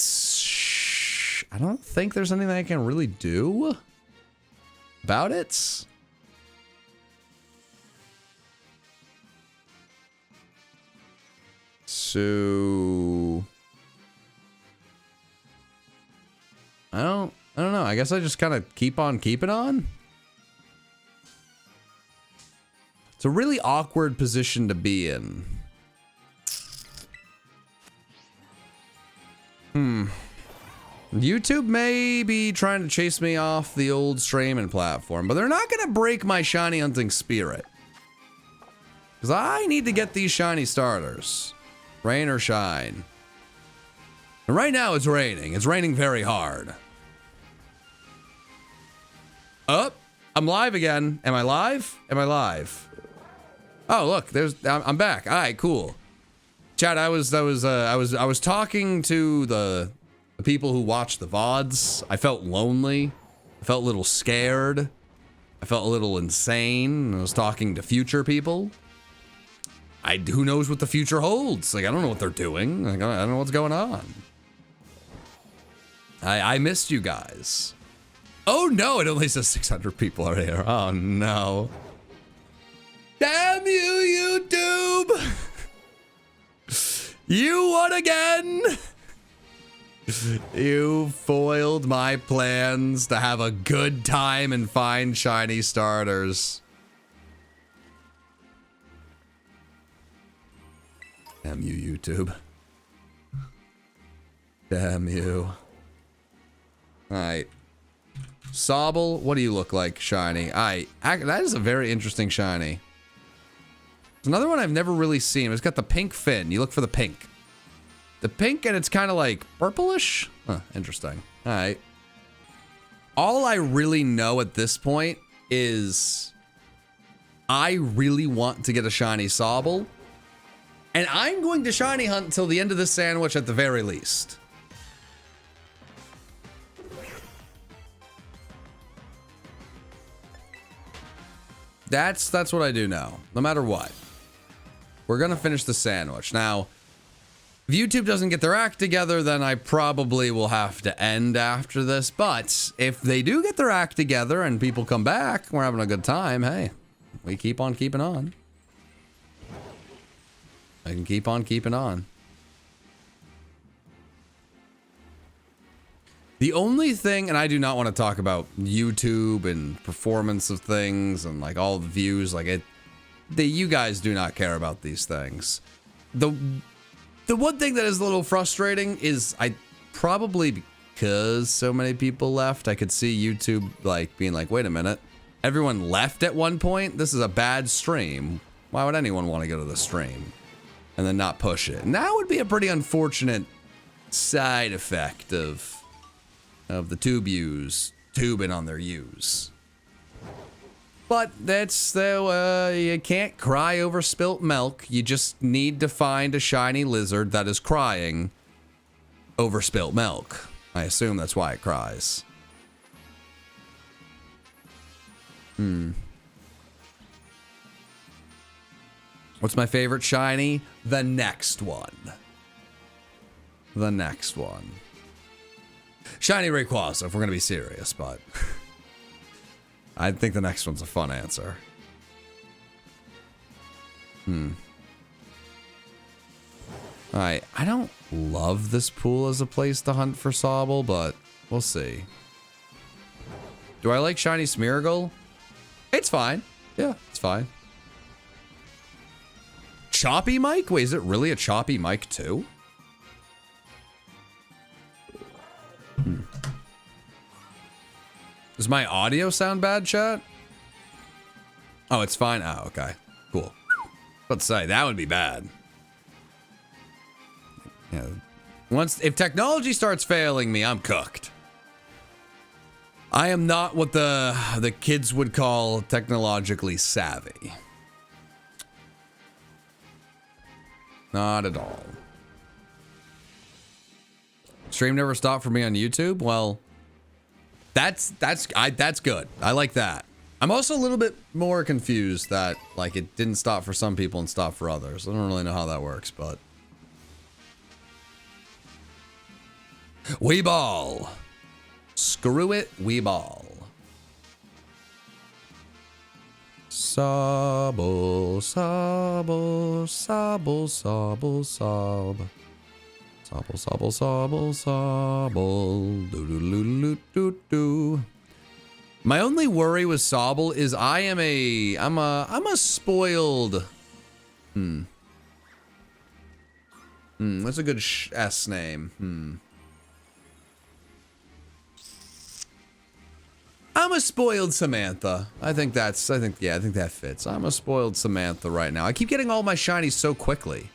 I don't think there's anything I can really do about it. So I don't know. I guess I just kind of keep on keeping on. It's a really awkward position to be in. YouTube may be trying to chase me off the old streaming platform, but they're not going to break my shiny hunting spirit. Because I need to get these shiny starters. Rain or shine. And right now it's raining. It's raining very hard. Oh, I'm live again. Am I live? Am I live? Oh, look, I'm back. All right, cool. Chat, I was talking to the people who watch the VODs. I felt lonely. I felt a little scared. I felt a little insane. I was talking to future people. Who knows what the future holds? Like, I don't know what they're doing. Like, I don't know what's going on. I missed you guys. Oh no, it only says 600 people are here. Oh no. Damn you, YouTube! You won again! You foiled my plans to have a good time and find shiny starters. Damn you, YouTube. Damn you. Alright. Sobble, what do you look like, shiny? That is a very interesting shiny. It's another one I've never really seen. It's got the pink fin. You look for the pink. The pink, and it's kind of like purplish. Huh, interesting. All right. All I really know at this point is I really want to get a shiny Sobble. And I'm going to shiny hunt until the end of this sandwich at the very least. That's what I do now, no matter what. We're gonna finish the sandwich. Now, if YouTube doesn't get their act together, then I probably will have to end after this. But if they do get their act together and people come back, we're having a good time, hey, we keep on keeping on. I can keep on keeping on. The only thing, and I do not want to talk about YouTube and performance of things and like all the views, like you guys do not care about these things. The one thing that is a little frustrating is I probably because so many people left. I could see YouTube like being like, wait a minute, everyone left at one point? This is a bad stream. Why would anyone want to go to the stream and then not push it? And that would be a pretty unfortunate side effect of the tubing on their use. But that's the you can't cry over spilt milk. You just need to find a shiny lizard that is crying over spilt milk. I assume that's why it cries. What's my favorite shiny? The next one. The next one. Shiny Rayquaza, if we're going to be serious, but I think the next one's a fun answer. Alright, I don't love this pool as a place to hunt for Sobble, but we'll see. Do I like Shiny Smeargle? It's fine. Yeah, it's fine. Choppy Mike? Wait, is it really a Choppy Mike too? Does my audio sound bad, chat? Oh, it's fine. Oh, okay. Cool. Let's say that would be bad. Yeah. If technology starts failing me, I'm cooked. I am not what the kids would call technologically savvy. Not at all. Stream never stopped for me on YouTube. Well, that's good. I like that. I'm also a little bit more confused that like it didn't stop for some people and stopped for others. I don't really know how that works, but Weeball. Screw it, Weeball. Sobble, sobble, sobble, sobble, sob. Sobble, sobble, sobble, sobble. Do do do do do do. My only worry with Sobble is I'm a spoiled. What's a good S name? I'm a spoiled Samantha. I think that fits. I'm a spoiled Samantha right now. I keep getting all my shinies so quickly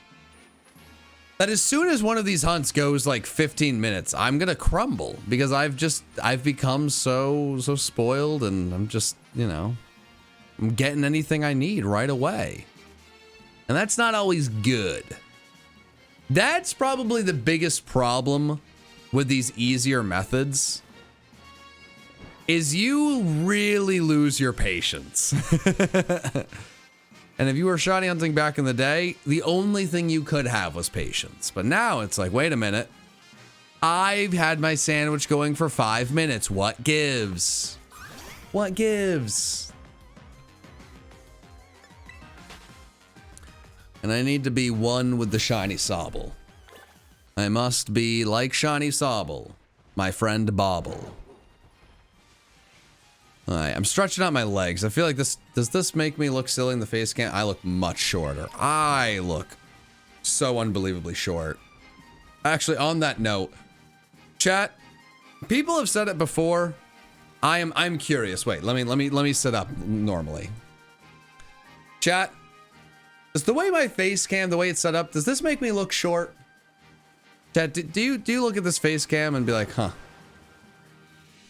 that as soon as one of these hunts goes like 15 minutes, I'm gonna crumble because I've become so spoiled, and I'm just, I'm getting anything I need right away. And that's not always good. That's probably the biggest problem with these easier methods. Is you really lose your patience. And if you were shiny hunting back in the day, the only thing you could have was patience. But now it's like, wait a minute. I've had my sandwich going for 5 minutes. What gives? What gives? And I need to be one with the shiny Sobble. I must be like shiny Sobble, my friend Bobble. Alright, I'm stretching out my legs. I feel like does this make me look silly in the face cam? I look much shorter. I look so unbelievably short. Actually, on that note, chat, people have said it before. I'm curious. Wait, let me sit up normally. Chat, does the way my face cam, the way it's set up, does this make me look short? Chat, do you look at this face cam and be like, huh,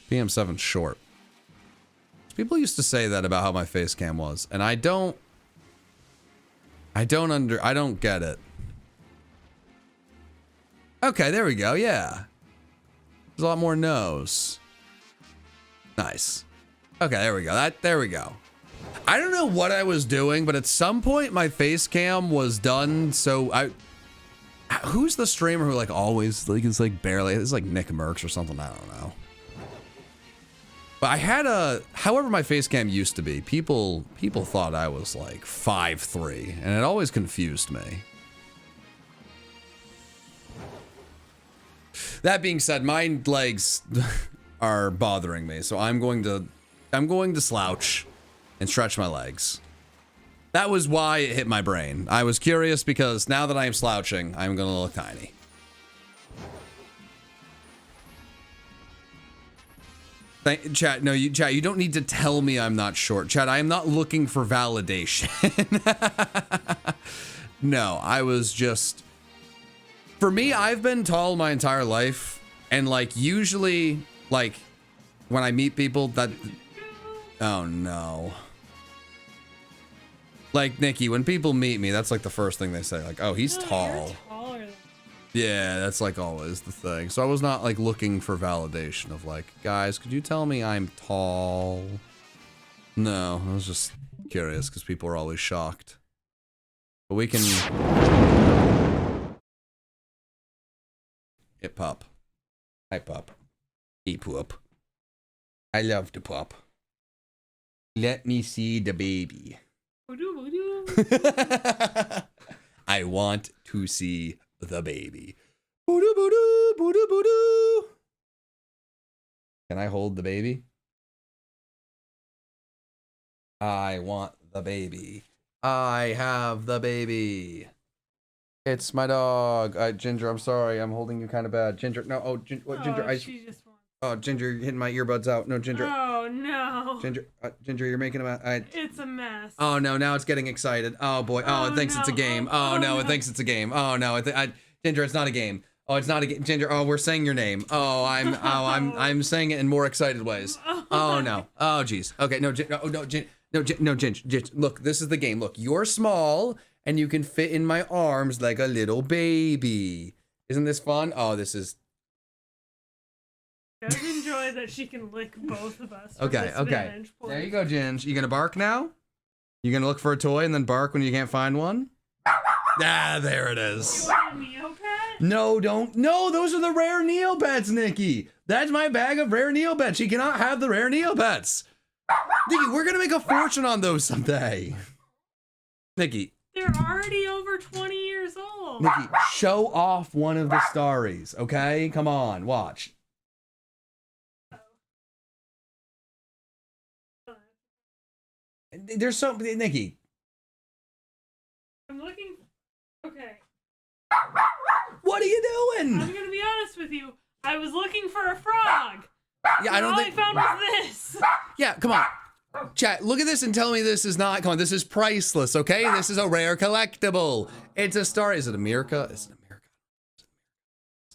PM7's short? People used to say that about how my face cam was, and I don't get it. Okay, there we go. Yeah. There's a lot more nose. Nice. Okay, there we go. There we go. I don't know what I was doing, but at some point my face cam was done. So who's the streamer who like always like is like barely, it's like Nick Merckx or something. I don't know. But I had however my face cam used to be, people thought I was like 5'3", and it always confused me. That being said, my legs are bothering me, so I'm going to slouch and stretch my legs. That was why it hit my brain. I was curious because now that I am slouching, I'm gonna look tiny. Chat, no, chat, you don't need to tell me I'm not short. Chat, I am not looking for validation. No, I was just... For me, I've been tall my entire life. And, like, usually, like, when I meet people that... Oh, no. Like, Nikki, when people meet me, that's, like, the first thing they say. Like, oh, he's tall. Yeah, that's like always the thing. So I was not like looking for validation of like, guys, could you tell me I'm tall? No, I was just curious because people are always shocked. But we can... Hit pup. Hi pup. Eat pup. I love to pup. Let me see the baby. I want to see the baby. Boo-doo, boo-doo, boo-doo, boo-doo. Can I hold the baby? I want the baby. I have the baby. It's my dog. Ginger, I'm sorry. I'm holding you kind of bad. Ginger, no. Oh, Ginger. She just wants... Oh, Ginger, you're hitting my earbuds out. No, Ginger. Oh, no. Ginger, you're making a... It's a mess. Oh, no, now it's getting excited. Oh, boy. Oh, it thinks it's a game. Oh, no, it thinks it's a game. Oh, no, Ginger, it's not a game. Oh, it's not a game. Ginger, oh, we're saying your name. Oh, I'm saying it in more excited ways. Oh, no. Oh, jeez. Okay, no, Ginger. Look, this is the game. Look, you're small, and you can fit in my arms like a little baby. Isn't this fun? Oh, this is... I enjoy that she can lick both of us. Okay. There you go, Ginge. You gonna bark now? You gonna look for a toy and then bark when you can't find one? Ah, there it is. You want a Neopet? No, don't. No, those are the rare Neopets, Nikki. That's my bag of rare Neopets. She cannot have the rare Neopets. Nikki, we're gonna make a fortune on those someday. Nikki. They're already over 20 years old. Nikki, show off one of the Starries, okay? Come on, watch. There's so... Nikki. I'm looking... Okay. What are you doing? I'm gonna be honest with you. I was looking for a frog. Yeah, I don't think... All I found was this. Yeah, come on. Chat, look at this and tell me this is not... Come on, this is priceless, okay? This is a rare collectible. It's a star... Is it a Mirka? Is it a Mirka?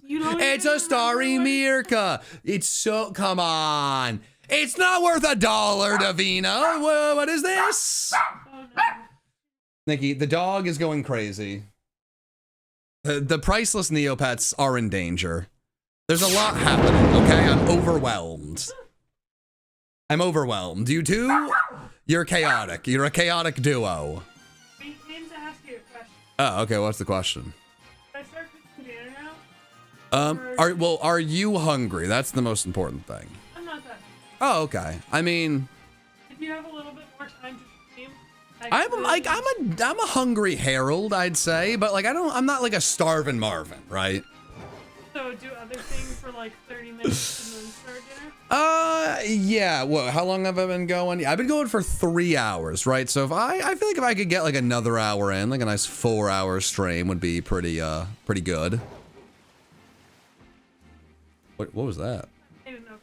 You don't It's a starry Mirka. It's so... Come on. It's not worth $1, Davina. What is this? Oh, no. Nikki, the dog is going crazy. The priceless Neopets are in danger. There's a lot happening, okay? I'm overwhelmed. I'm overwhelmed. You too? You're chaotic. You're a chaotic duo. We came to ask you a question. Oh, okay. What's the question? Should I start cooking dinner now? Are you hungry? That's the most important thing. I'm not that hungry. Oh, okay. I mean, If you have a little bit more time to stream, I'm a hungry Harold, I'd say, but like I'm not like a starving Marvin, right? So do other things for like 30 minutes and then start dinner? Yeah. What? How long have I been going? Yeah, I've been going for 3 hours, right? So if I feel like if I could get like another hour in, like a nice 4-hour stream would be pretty good. What was that? I don't know.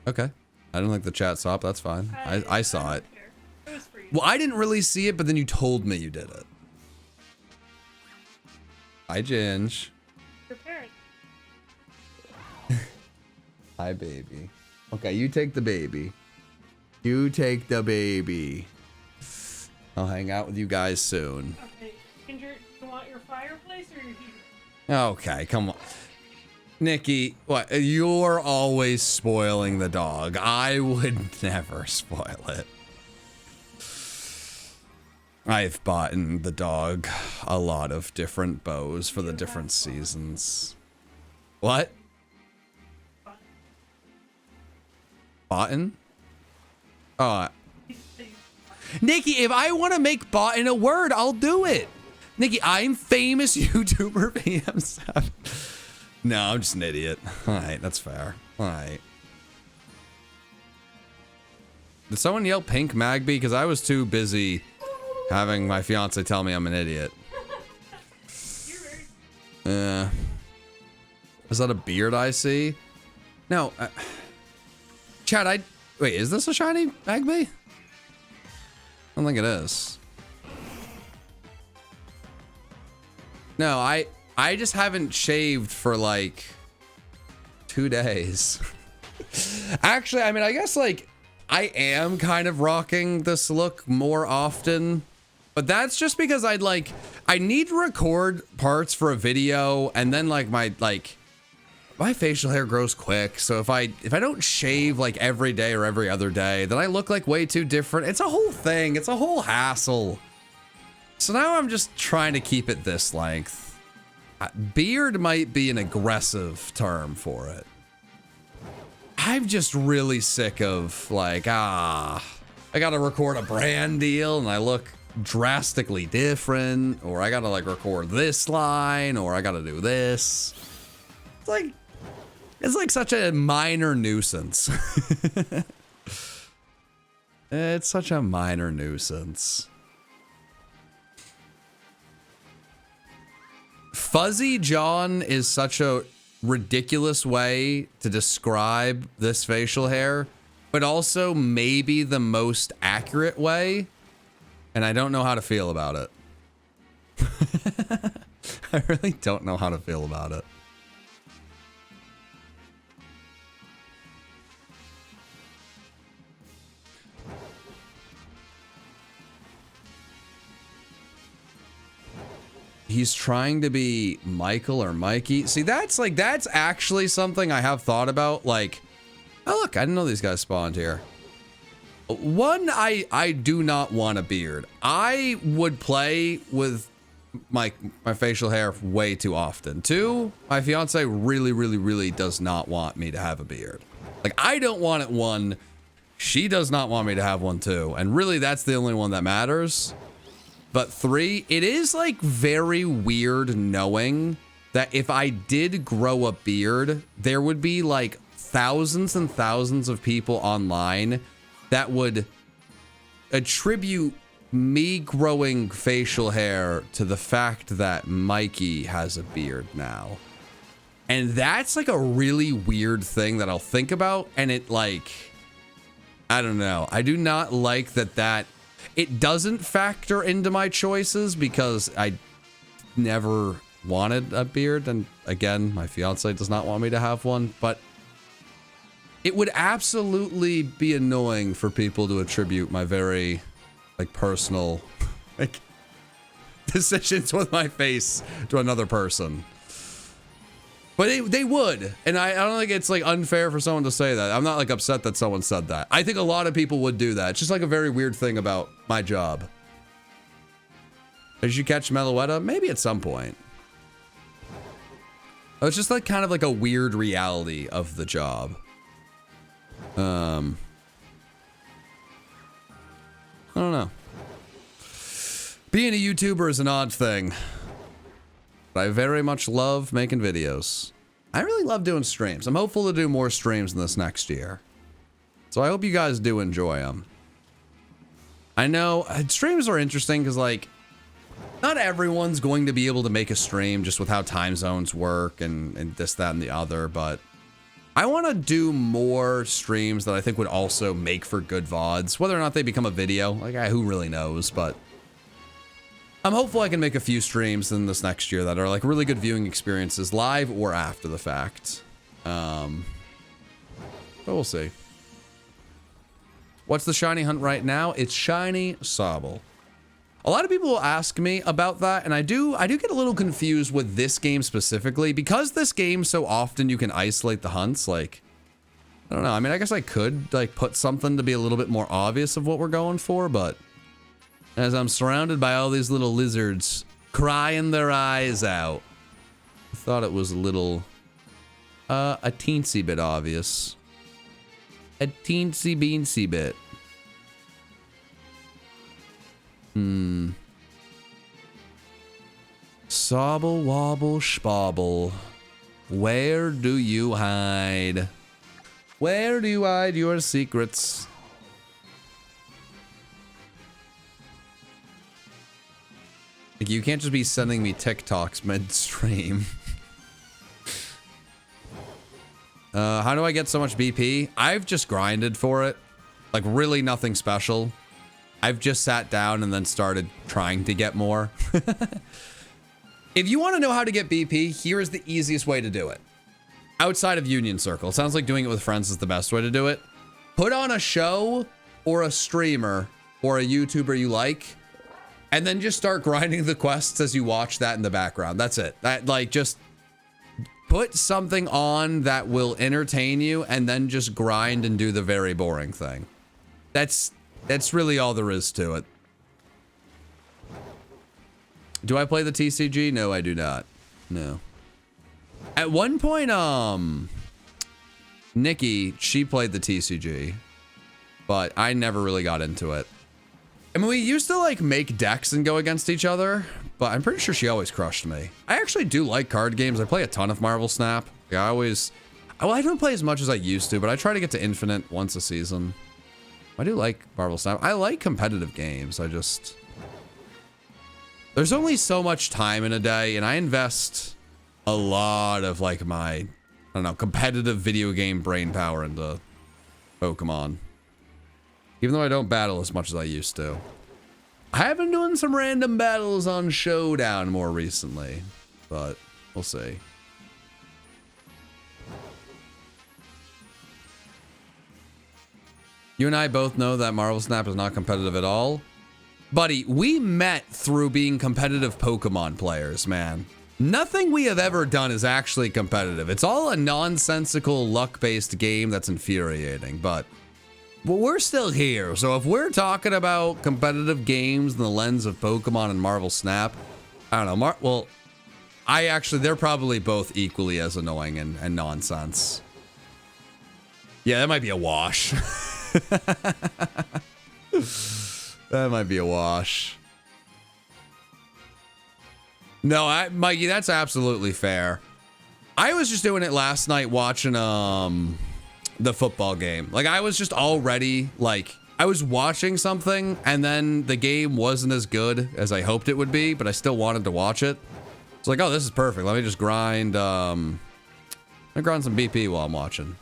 Okay. I don't think the chat saw it, but that's fine. I saw it. Care. It was free. Well, I didn't really see it, but then you told me you did it. Hi, Ginge. Your parents. Hi, baby. Okay, you take the baby. You take the baby. I'll hang out with you guys soon. Okay, Ginger, do you want your fireplace or your heater? Okay, come on. Nikki, what? You're always spoiling the dog. I would never spoil it. I've bought the dog a lot of different bows for the different seasons. What? Botten? Nikki, if I want to make botten a word, I'll do it. Nikki, I'm famous YouTuber PM7. No, I'm just an idiot. Alright, that's fair. Alright. Did someone yell Pink Magby? Because I was too busy having my fiance tell me I'm an idiot. Is that a beard I see? No. Chad, wait, is this a shiny Magby? I don't think it is. No, I just haven't shaved for like 2 days. Actually, I mean, I guess like I am kind of rocking this look more often, but that's just because I need to record parts for a video, and then like my facial hair grows quick. So if I don't shave like every day or every other day, then I look like way too different. It's a whole thing. It's a whole hassle. So now I'm just trying to keep it this length. Beard might be an aggressive term for it. I'm just really sick of like, I gotta record a brand deal and I look drastically different, or I gotta like record this line, or I gotta do this. It's like such a minor nuisance. It's such a minor nuisance. Fuzzy John is such a ridiculous way to describe this facial hair, but also maybe the most accurate way, and I don't know how to feel about it. I really don't know how to feel about it. He's trying to be Michael or Mikey. See, that's actually something I have thought about. Like, oh look, I didn't know these guys spawned here. One, I do not want a beard. I would play with my facial hair way too often. Two, my fiance really does not want me to have a beard. Like, I don't want it. One, she does not want me to have one too. And really, that's the only one that matters. But three, it is like very weird knowing that if I did grow a beard, there would be like thousands and thousands of people online that would attribute me growing facial hair to the fact that Mikey has a beard now. And that's like a really weird thing that I'll think about. And it like, I don't know. I do not like that it doesn't factor into my choices because I never wanted a beard. And again, my fiance does not want me to have one, but it would absolutely be annoying for people to attribute my very like personal like decisions with my face to another person. But they would. And I don't think it's like unfair for someone to say that. I'm not like upset that someone said that. I think a lot of people would do that. It's just like a very weird thing about my job. Did you catch Meloetta? Maybe at some point. It's just like kind of like a weird reality of the job. I don't know. Being a YouTuber is an odd thing. But I very much love making videos. I really love doing streams. I'm hopeful to do more streams in this next year. So I hope you guys do enjoy them. I know streams are interesting because like not everyone's going to be able to make a stream just with how time zones work and this, that, and the other, but I want to do more streams that I think would also make for good VODs. Whether or not they become a video, like who really knows, but I'm hopeful I can make a few streams in this next year that are like really good viewing experiences, live or after the fact. But we'll see. What's the shiny hunt right now? It's shiny Sobble. A lot of people will ask me about that, and I do get a little confused with this game specifically because this game so often you can isolate the hunts. Like, I don't know. I mean, I guess I could like put something to be a little bit more obvious of what we're going for, but as I'm surrounded by all these little lizards crying their eyes out, I thought it was a little, a teensy bit obvious. A teensy beansy bit. Sobble wobble schbobble. Where do you hide? Where do you hide your secrets? Like, you can't just be sending me TikToks mid-stream. How do I get so much BP? I've just grinded for it. Like, really nothing special. I've just sat down and then started trying to get more. If you want to know how to get BP, here is the easiest way to do it. Outside of Union Circle. It sounds like doing it with friends is the best way to do it. Put on a show or a streamer or a YouTuber you like, and then just start grinding the quests as you watch that in the background. That's it. Just put something on that will entertain you and then just grind and do the very boring thing. That's really all there is to it. Do I play the TCG? No, I do not. No. At one point, Nikki, she played the TCG, but I never really got into it. I mean, we used to like make decks and go against each other, but I'm pretty sure she always crushed me. I actually do like card games. I play a ton of Marvel Snap. I don't play as much as I used to, but I try to get to Infinite once a season. I do like Marvel Snap. I like competitive games. There's only so much time in a day, and I invest a lot of like my, I don't know, competitive video game brain power into Pokemon. Even though I don't battle as much as I used to. I have been doing some random battles on Showdown more recently, but we'll see. You and I both know that Marvel Snap is not competitive at all. Buddy, we met through being competitive Pokemon players, man. Nothing we have ever done is actually competitive. It's all a nonsensical luck-based game that's infuriating, but we're still here. So if we're talking about competitive games in the lens of Pokemon and Marvel Snap, I don't know. They're probably both equally as annoying and nonsense. Yeah, that might be a wash. That might be a wash. No, Mikey, that's absolutely fair. I was just doing it last night watching the football game. Like, I was just already, like, I was watching something, and then the game wasn't as good as I hoped it would be, but I still wanted to watch it. It's like, oh, this is perfect. Let me just grind, grind some BP while I'm watching.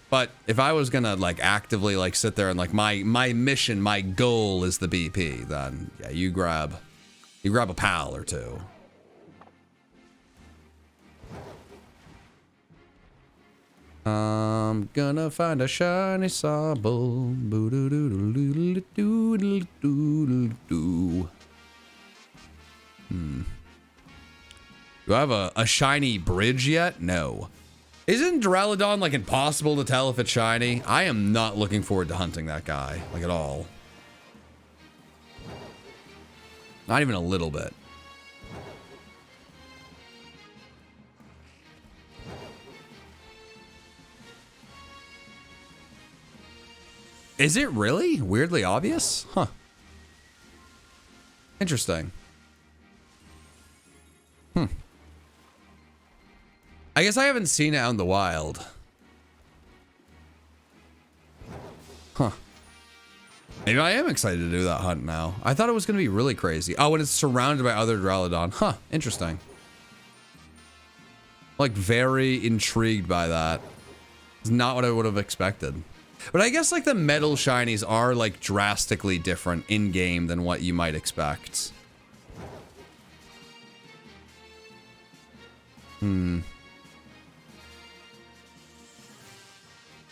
But if I was gonna, like, actively, like, sit there and, like, my mission, my goal is the BP, then, yeah, you grab a pal or two. I'm gonna find a shiny sable. Do I have a shiny bridge yet? No. Isn't Duraludon, like, impossible to tell if it's shiny? I am not looking forward to hunting that guy, like, at all. Not even a little bit. Is it really? Weirdly obvious? Huh. Interesting. I guess I haven't seen it out in the wild. Huh. Maybe I am excited to do that hunt now. I thought it was going to be really crazy. Oh, and it's surrounded by other Duraludon. Huh. Interesting. Like, very intrigued by that. It's not what I would have expected. But I guess, like, the metal shinies are, like, drastically different in-game than what you might expect.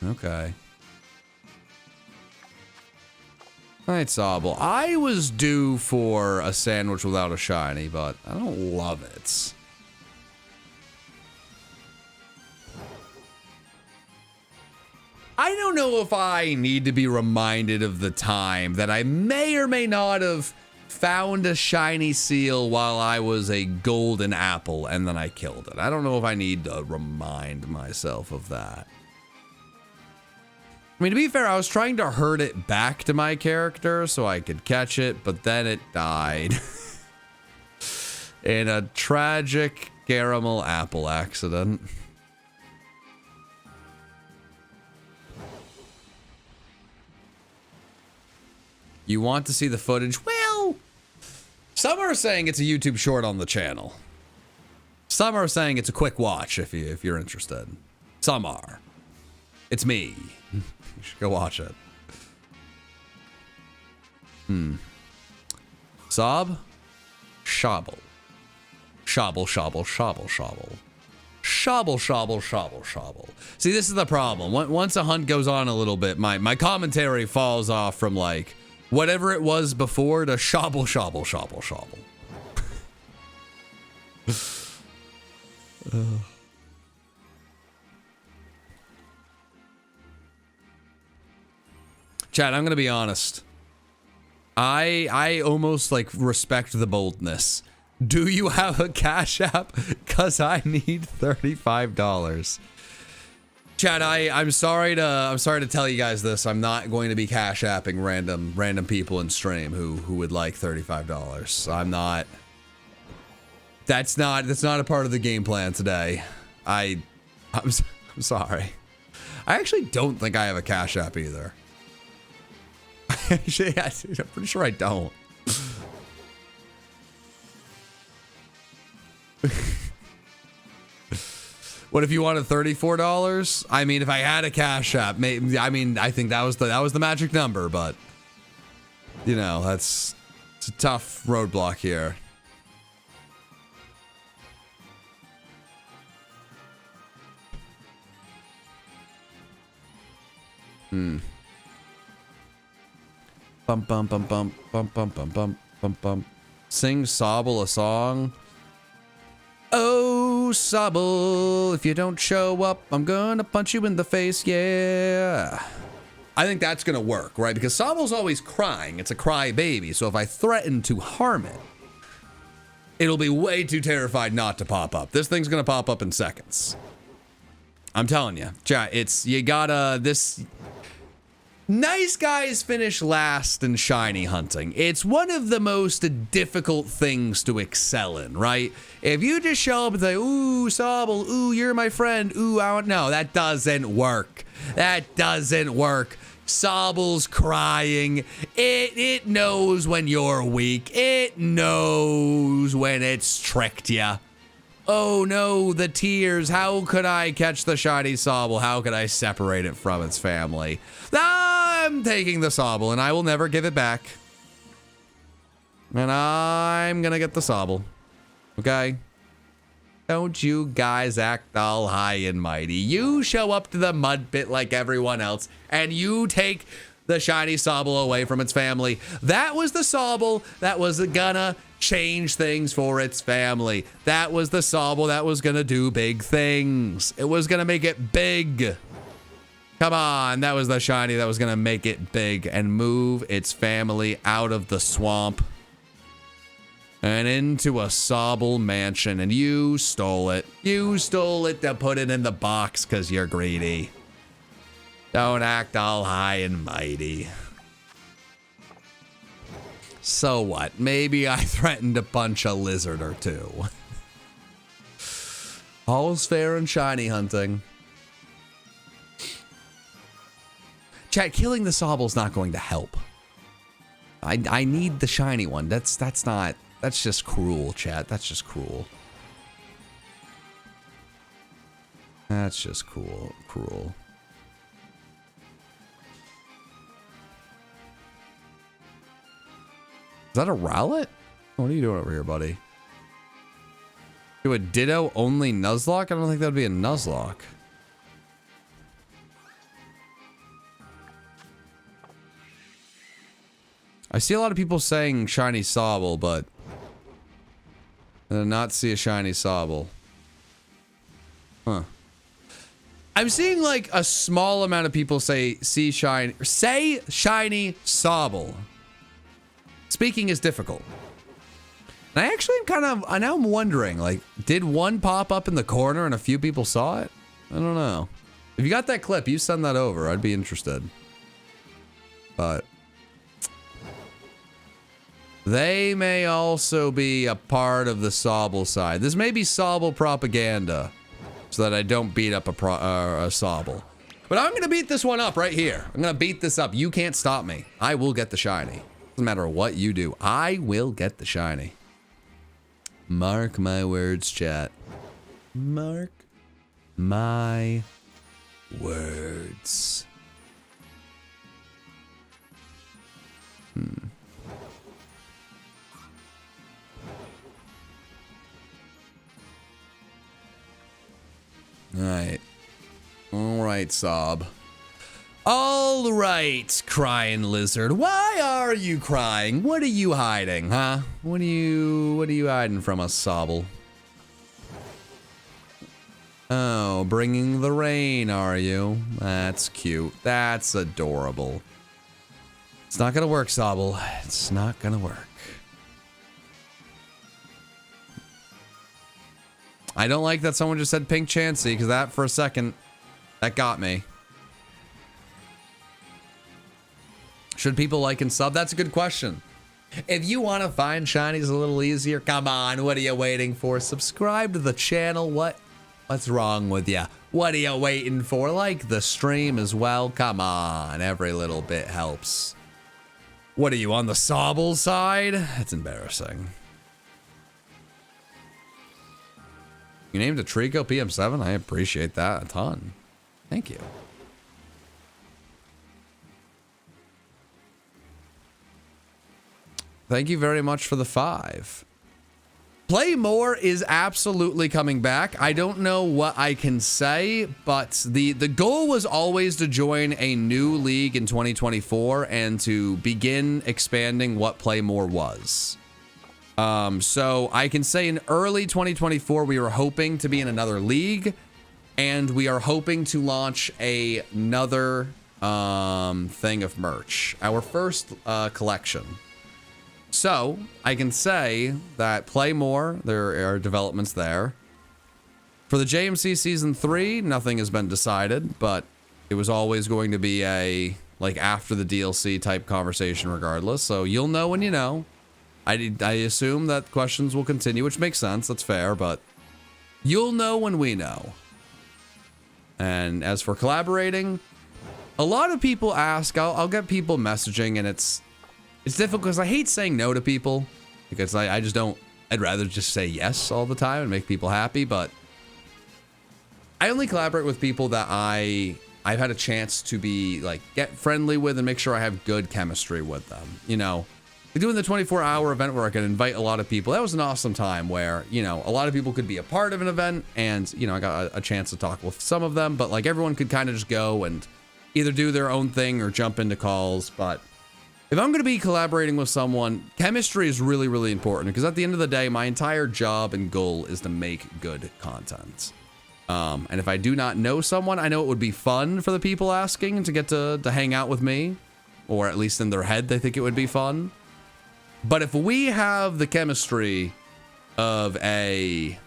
Okay. Alright, Sobble. I was due for a sandwich without a shiny, but I don't love it. I don't know if I need to be reminded of the time that I may or may not have found a shiny seal while I was a golden apple and then I killed it. I don't know if I need to remind myself of that. I mean, to be fair, I was trying to herd it back to my character so I could catch it, but then it died. In a tragic caramel apple accident. You want to see the footage? Well, some are saying it's a YouTube short on the channel. Some are saying it's a quick watch if you're interested. Some are. It's me. You should go watch it. Sob? Shobble. Shobble, shobble, shobble, shobble. Shobble, shobble, shobble, shobble. See, this is the problem. Once a hunt goes on a little bit, my commentary falls off from like whatever it was before to shobble, shobble, shobble, shobble. Chad, I'm gonna be honest. I almost like respect the boldness. Do you have a Cash App? Cause I need $35. Chad, I'm sorry to tell you guys this. I'm not going to be Cash Apping random people in stream who would like $35. I'm not. That's not a part of the game plan today. I'm sorry. I actually don't think I have a Cash App either. Actually, I'm pretty sure I don't. What if you wanted $34? I mean, if I had a Cash App, maybe. I mean, I think that was the magic number, but you know, it's a tough roadblock here. Bum bum bum bum bum bum bum bum bum bum. Sing Sobble a song. Oh, Sobble, if you don't show up, I'm gonna punch you in the face, yeah. I think that's gonna work, right? Because Sobble's always crying. It's a cry baby. So if I threaten to harm it, it'll be way too terrified not to pop up. This thing's gonna pop up in seconds. I'm telling you, chat, this. Nice guys finish last in shiny hunting. It's one of the most difficult things to excel in, right? If you just show up and say, ooh, Sobble, ooh, you're my friend, ooh, I don't know. That doesn't work. That doesn't work. Sobble's crying. It knows when you're weak. It knows when it's tricked ya. Oh no, the tears. How could I catch the shiny Sobble? How could I separate it from its family? I'm taking the Sobble and I will never give it back. And I'm gonna get the Sobble. Okay? Don't you guys act all high and mighty. You show up to the mud pit like everyone else and you take the shiny Sobble away from its family. That was the Sobble that was gonna change things for its family. That was the Sobble that was gonna do big things. It was gonna make it big. Come on, that was the shiny that was gonna make it big and move its family out of the swamp and into a Sobble mansion, and you stole it. You stole it to put it in the box because you're greedy. Don't act all high and mighty. So what? Maybe I threatened to punch a lizard or two. All's fair in shiny hunting. Chat, killing the Sobble's not going to help. I need the shiny one. That's just cruel, chat. That's just cruel. That's just cruel. Is that a Rowlet? What are you doing over here, buddy? Do a Ditto only Nuzlocke? I don't think that would be a Nuzlocke. I see a lot of people saying shiny Sobble, but I did not see a shiny Sobble. Huh. I'm seeing like a small amount of people say shiny Sobble. Speaking is difficult. And I actually am now I'm wondering, like, did one pop up in the corner and a few people saw it? I don't know. If you got that clip, you send that over. I'd be interested. But they may also be a part of the Sobble side. This may be Sobble propaganda so that I don't beat up a Sobble. But I'm going to beat this one up right here. I'm going to beat this up. You can't stop me. I will get the shiny. Doesn't matter what you do. I will get the shiny. Mark my words, chat. Mark my words. Alright. Alright, Sob. Alright, crying lizard. Why are you crying? What are you hiding, huh? What are you hiding from us, Sobble? Oh, bringing the rain, are you? That's cute. That's adorable. It's not gonna work, Sobble. It's not gonna work. I don't like that someone just said Pink Chansey, because that, for a second, that got me. Should people like and sub? That's a good question. If you want to find shinies a little easier, come on, what are you waiting for? Subscribe to the channel. What's wrong with you? What are you waiting for? Like the stream as well. Come on, every little bit helps. What are you, on the Sobble side? That's embarrassing. You named a Trico PM7? I appreciate that a ton. Thank you. Thank you very much for the 5. Play More is absolutely coming back. I don't know what I can say, but the goal was always to join a new league in 2024 and to begin expanding what Play More was. So I can say in early 2024, we were hoping to be in another league, and we are hoping to launch another thing of merch, our first collection. So I can say that Play More, there are developments there. For the JMC Season 3, nothing has been decided, but it was always going to be a, like, after the DLC type conversation regardless. So you'll know when you know. I assume that questions will continue, which makes sense. That's fair, but you'll know when we know. And as for collaborating, a lot of people ask, I'll get people messaging, and it's difficult because I hate saying no to people, because I just don't, I'd rather just say yes all the time and make people happy, but I only collaborate with people that I've had a chance to be, like, get friendly with and make sure I have good chemistry with them, you know. Doing the 24-hour event where I could invite a lot of people, that was an awesome time where, you know, a lot of people could be a part of an event, and, you know, I got a chance to talk with some of them, but, like, everyone could kind of just go and either do their own thing or jump into calls. But if I'm going to be collaborating with someone, chemistry is really, really important, because at the end of the day, my entire job and goal is to make good content. And if I do not know someone, I know it would be fun for the people asking to get to hang out with me, or at least in their head, they think it would be fun. But if we have the chemistry of a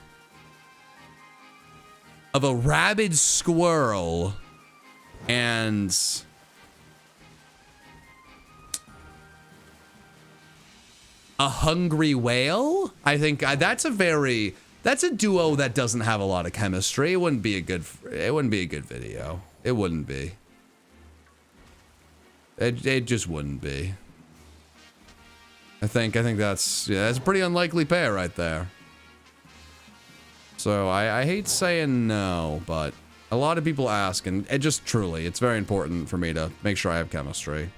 rabid squirrel and a hungry whale, I think that's a duo that doesn't have a lot of chemistry. It wouldn't be a good video. It wouldn't be. It just wouldn't be. I think that's a pretty unlikely pair right there. So I hate saying no, but a lot of people ask, and it just truly, it's very important for me to make sure I have chemistry.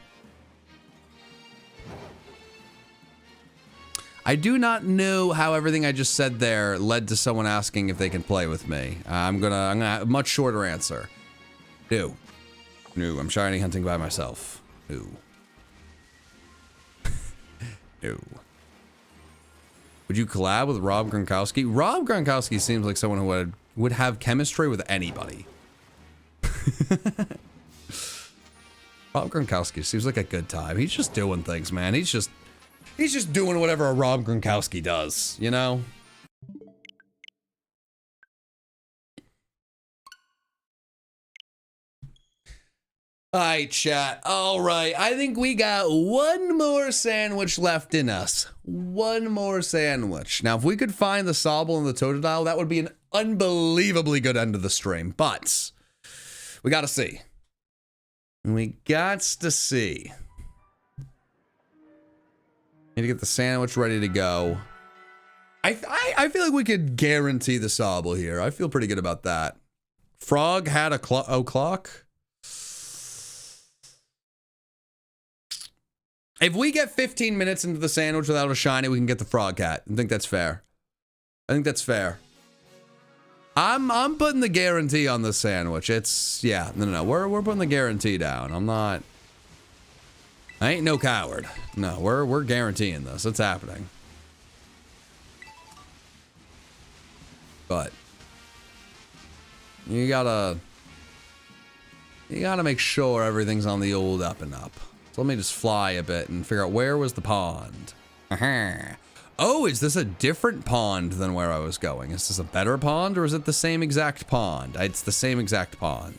I do not know how everything I just said there led to someone asking if they can play with me. I'm gonna have a much shorter answer. No, I'm shiny hunting by myself. No. No. Would you collab with Rob Gronkowski? Rob Gronkowski seems like someone who would have chemistry with anybody. Rob Gronkowski seems like a good time. He's just doing things, man. He's just doing whatever a Rob Gronkowski does, you know? Alright, chat. Alright, I think we got one more sandwich left in us. One more sandwich. Now, if we could find the Sobble and the Totodile, that would be an unbelievably good end of the stream. But we gotta see. We gots to see. Need to get the sandwich ready to go. I feel like we could guarantee the Sobble here. I feel pretty good about that. Frog had a clock. If we get 15 minutes into the sandwich without a shiny, we can get the frog hat. I think that's fair. I think that's fair. I'm putting the guarantee on the sandwich. It's yeah, no. We're putting the guarantee down. I ain't no coward. No, we're guaranteeing this. It's happening. But you gotta make sure everything's on the old up and up. So let me just fly a bit and figure out where was the pond. Oh, is this a different pond than where I was going? Is this a better pond or is it the same exact pond? It's the same exact pond.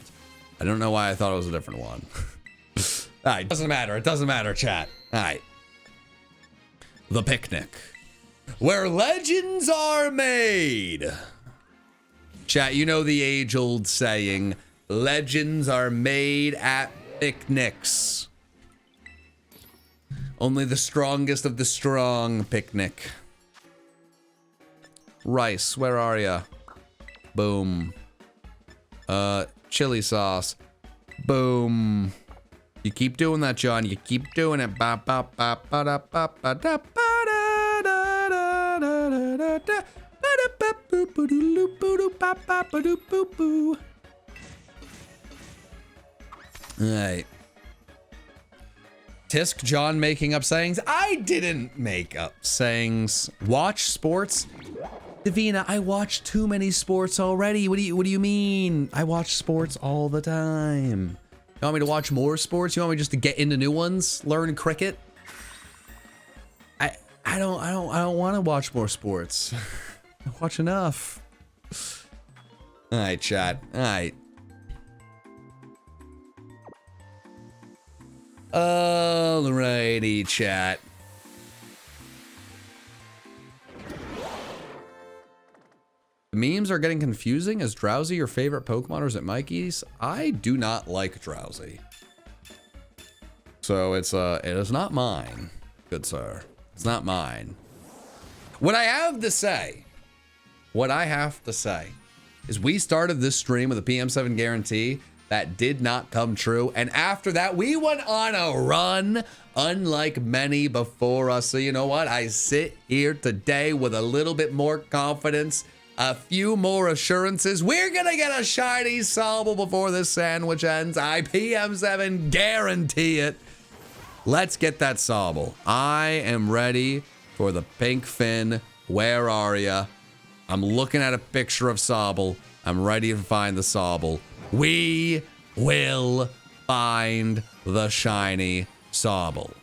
I don't know why I thought it was a different one. Alright, doesn't matter. It doesn't matter, chat. Alright. The picnic. Where legends are made. Chat, you know the age-old saying, legends are made at picnics. Only the strongest of the strong picnic. Rice, where are ya? Boom. Chili sauce. Boom. You keep doing that, John. You keep doing it. Ba ba ba ba da ba ba da ba da da da da da da. Alright. Tisk, John making up sayings. I didn't make up sayings. Watch sports. Davina, I watch too many sports already. What do you mean? I watch sports all the time. You want me to watch more sports? You want me just to get into new ones? Learn cricket? I don't want to watch more sports. I watch enough. Alright, chat. Alright. Alrighty, chat. The memes are getting confusing. Is Drowsy your favorite Pokemon or is it Mikey's? I do not like Drowsy. So it is not mine, good sir. It's not mine. What I have to say is we started this stream with a PM7 guarantee that did not come true. And after that, we went on a run unlike many before us. So you know what? I sit here today with a little bit more confidence, a few more assurances. We're gonna get a shiny Sobble before this sandwich ends. I PM7 guarantee it. Let's get that Sobble. I am ready for the pink fin. Where are ya? I'm looking at a picture of Sobble. I'm ready to find the Sobble. We will find the shiny Sobble.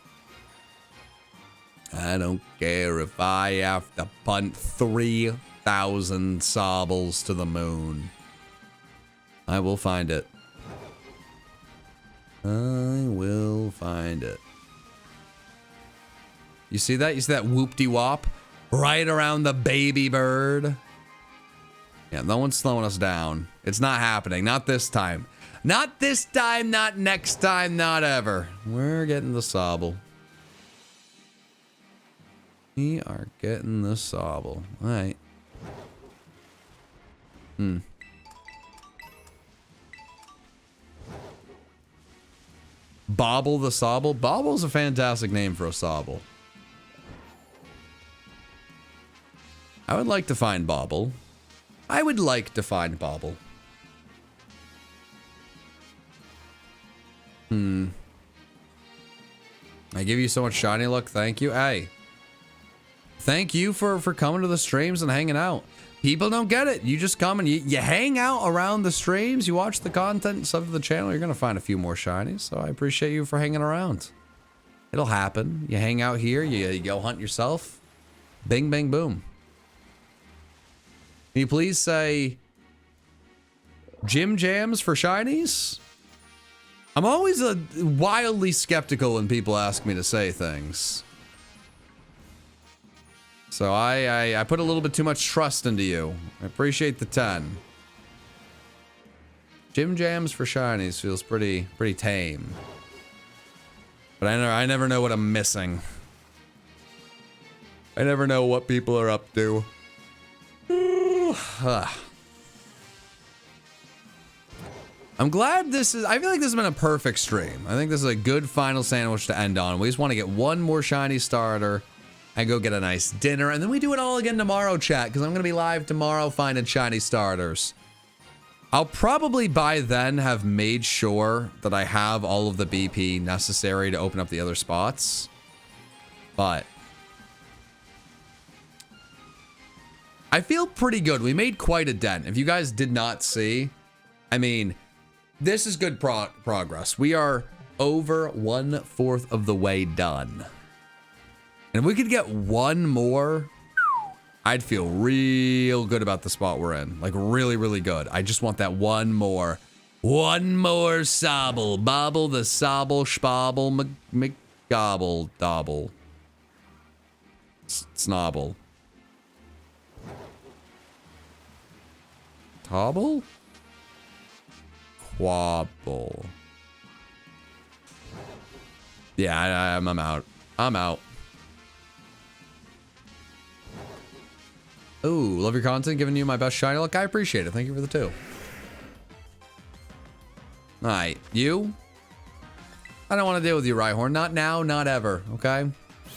I don't care if I have to punt 3,000 Sobbles to the moon. I will find it. I will find it. You see that? You see that whoop-de-wop? Right around the baby bird. Yeah, no one's slowing us down. It's not happening. Not this time. Not this time, not next time, not ever. We're getting the Sobble. We are getting the Sobble. Alright. Bobble the Sobble? Bobble's a fantastic name for a Sobble. I would like to find Bobble. I would like to find Bobble. I give you so much shiny luck. Thank you. Hey. Thank you for coming to the streams and hanging out. People don't get it. You just come and you hang out around the streams. You watch the content, sub to the channel. You're going to find a few more shinies. So I appreciate you for hanging around. It'll happen. You hang out here. You go hunt yourself. Bing, bang, boom. Can you please say Jim Jams for shinies? I'm always wildly skeptical when people ask me to say things. So I put a little bit too much trust into you. I appreciate the 10. Jim Jams for shinies feels pretty tame. But I never know what I'm missing. I never know what people are up to. I'm glad this is, I feel like this has been a perfect stream. I think this is a good final sandwich to end on. We just want to get one more shiny starter and go get a nice dinner. And then we do it all again tomorrow, chat, because I'm going to be live tomorrow finding shiny starters. I'll probably by then have made sure that I have all of the BP necessary to open up the other spots. But I feel pretty good. We made quite a dent. If you guys did not see, I mean, this is good progress. We are over 1/4 of the way done. And if we could get one more, I'd feel real good about the spot we're in. Like, really, really good. I just want that one more. One more sobble. Bobble the sobble, spobble, McGobble, dobble. Snobble. Tobble? Quabble. Yeah, I'm out. I'm out. Ooh, love your content. Giving you my best shiny luck. I appreciate it. Thank you for the 2. Alright, you? I don't want to deal with you, Rhyhorn. Not now, not ever, okay?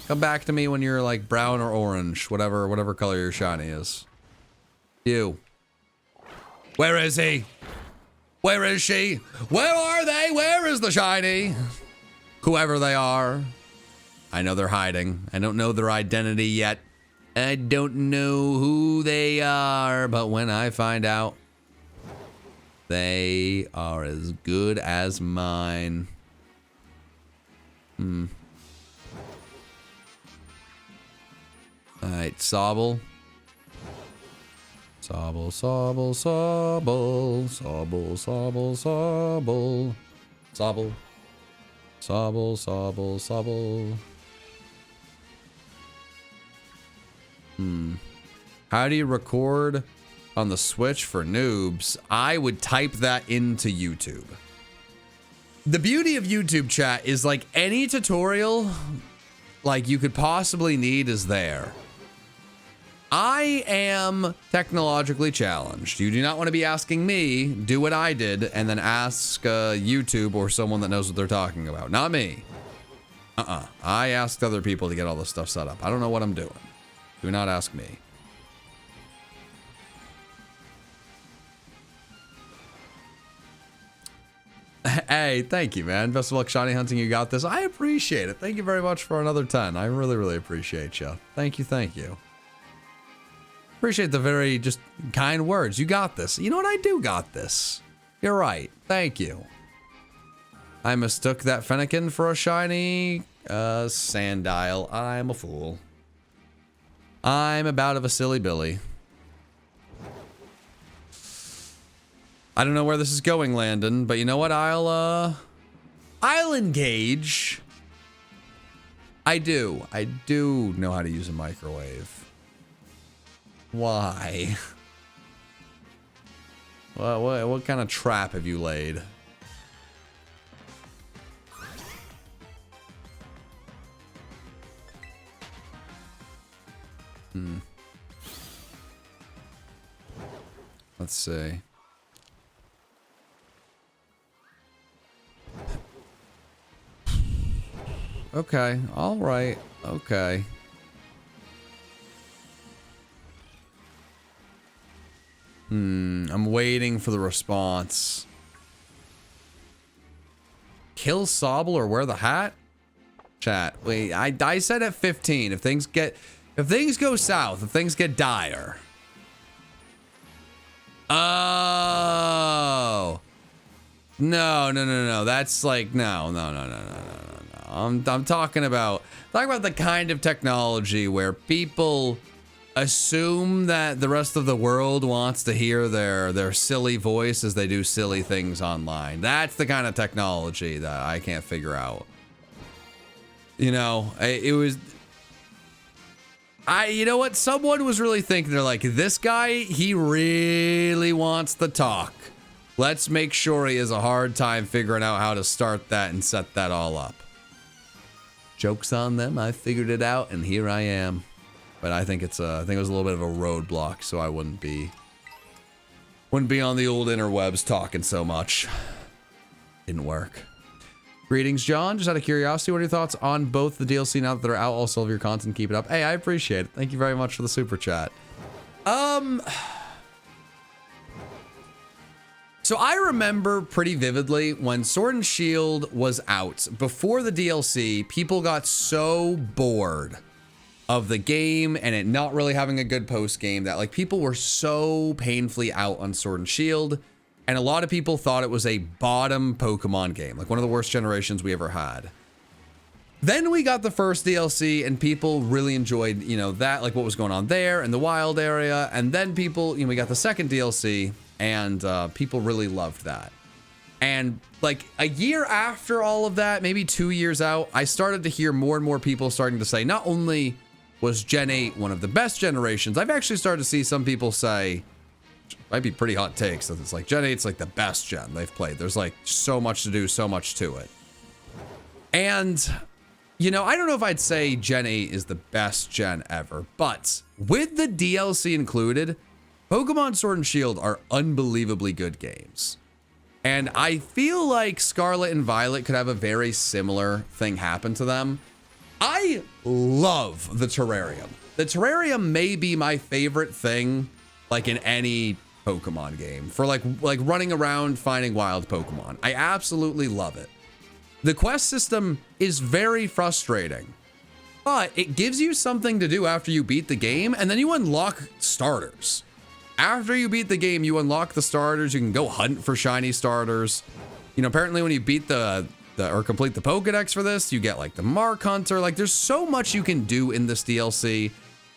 Come back to me when you're like brown or orange, whatever color your shiny is. You. Where is he? Where is she? Where are they? Where is the shiny? Whoever they are. I know they're hiding. I don't know their identity yet. I don't know who they are, but when I find out, they are as good as mine. Alright, Sobble. Sobble, sobble, sobble, sobble, sobble, sobble, sobble, sobble, sobble, sobble. How do you record on the Switch for noobs? I would type that into YouTube. The beauty of YouTube, chat, is like any tutorial like you could possibly need is there. I am technologically challenged. You do not want to be asking me, do what I did, and then ask YouTube or someone that knows what they're talking about. Not me. I asked other people to get all this stuff set up. I don't know what I'm doing. Do not ask me. Hey, thank you, man. Best of luck shiny hunting. You got this. I appreciate it. Thank you very much for another 10. I really, really appreciate you. Thank you, thank you. Appreciate the very just kind words. You got this. You know what? I do got this. You're right. Thank you. I mistook that Fennekin for a shiny Sandile. I'm a fool. I'm about of a silly Billy. I don't know where this is going, Landon, but you know what? I'll engage. I do know how to use a microwave. Why? What kind of trap have you laid? Let's see. Okay, all right, okay. I'm waiting for the response. Kill Sobble or wear the hat? Chat, wait, I said at 15. If things go south, if things get dire. Oh. No. That's like, no. I'm talking about the kind of technology where people assume that the rest of the world wants to hear their silly voice as they do silly things online. That's the kind of technology that I can't figure out. You know, you know what? Someone was really thinking, they're like, this guy, he really wants to talk. Let's make sure he has a hard time figuring out how to start that and set that all up. Joke's on them. I figured it out, and here I am. But I think it was a little bit of a roadblock, so I wouldn't be on the old interwebs talking so much. Didn't work. Greetings, John. Just out of curiosity, what are your thoughts on both the DLC now that they're out? Also, of your content, keep it up. Hey, I appreciate it. Thank you very much for the super chat. So I remember pretty vividly when Sword and Shield was out. Before the DLC, people got so bored of the game and it not really having a good post game that like people were so painfully out on Sword and Shield. And a lot of people thought it was a bottom Pokemon game, like one of the worst generations we ever had. Then we got the first DLC and people really enjoyed, you know, that, like what was going on there in the wild area. And then people, you know, we got the second DLC and people really loved that. And like a year after all of that, maybe 2 years out, I started to hear more and more people starting to say, not only was Gen 8 one of the best generations, I've actually started to see some people say, might be pretty hot takes, that it's like Gen 8's like the best gen they've played. There's like so much to do, so much to it. And, you know, I don't know if I'd say Gen 8 is the best gen ever, but with the DLC included, Pokemon Sword and Shield are unbelievably good games. And I feel like Scarlet and Violet could have a very similar thing happen to them. I love the terrarium. The terrarium may be my favorite thing, like in any Pokemon game, for like running around finding wild Pokemon. I absolutely love it. The quest system is very frustrating, but it gives you something to do after you beat the game, and then you unlock starters. After you beat the game, you unlock the starters. You can go hunt for shiny starters. You know, apparently when you beat or complete the Pokedex for this, you get like the Mark Hunter. Like there's so much you can do in this DLC.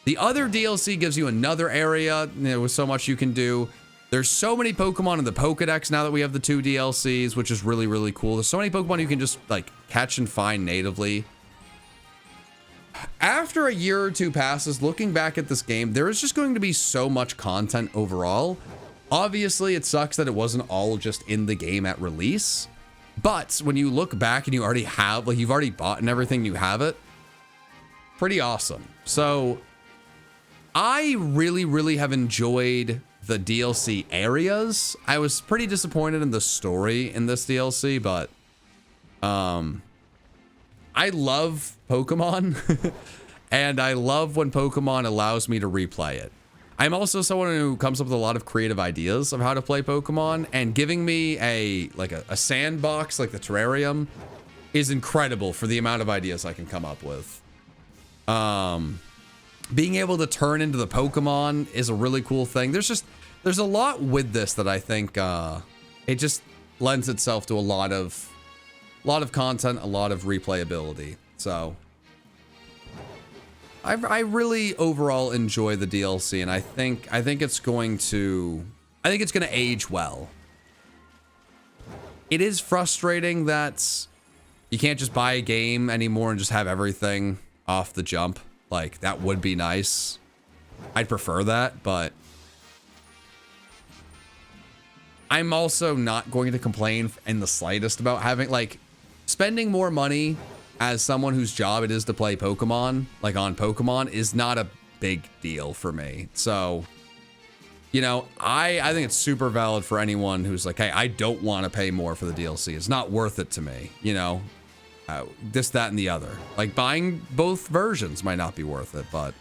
The other DLC gives you another area, you know, with so much you can do. There's so many Pokemon in the Pokedex now that we have the 2 DLCs, which is really, really cool. There's so many Pokemon you can just like catch and find natively. After a year or two passes, looking back at this game, there is just going to be so much content overall. Obviously, it sucks that it wasn't all just in the game at release. But when you look back and you already have, like you've already bought and everything, you have it. Pretty awesome. So I really, really have enjoyed the DLC areas. I was pretty disappointed in the story in this DLC, but I love Pokemon and I love when Pokemon allows me to replay it. I'm also someone who comes up with a lot of creative ideas of how to play Pokemon, and giving me a sandbox like the terrarium is incredible for the amount of ideas I can come up with. Being able to turn into the Pokemon is a really cool thing. There's a lot with this that I think it just lends itself to a lot of content, a lot of replayability. So I really overall enjoy the DLC, and I think it's going to age well. It is frustrating that you can't just buy a game anymore and just have everything off the jump. Like, that would be nice. I'd prefer that, but I'm also not going to complain in the slightest about having, like, spending more money as someone whose job it is to play Pokemon, like on Pokemon, is not a big deal for me. So, you know, I think it's super valid for anyone who's like, hey, I don't want to pay more for the DLC. It's not worth it to me, you know? This, that, and the other. Like, buying both versions might not be worth it, but,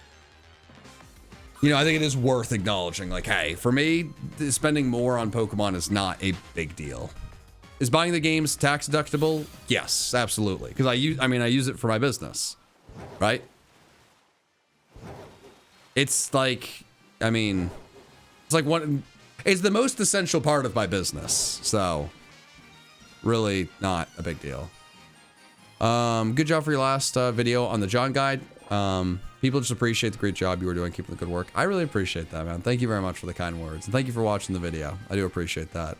you know, I think it is worth acknowledging, like, hey, for me, spending more on Pokemon is not a big deal. Is buying the games tax deductible? Yes, absolutely. Because I use it for my business, right? It's like, it's like it's the most essential part of my business. So, really not a big deal. Good job for your last video on the John Guide. People just appreciate the great job you were doing, keeping the good work. I really appreciate that, man. Thank you very much for the kind words. And thank you for watching the video. I do appreciate that.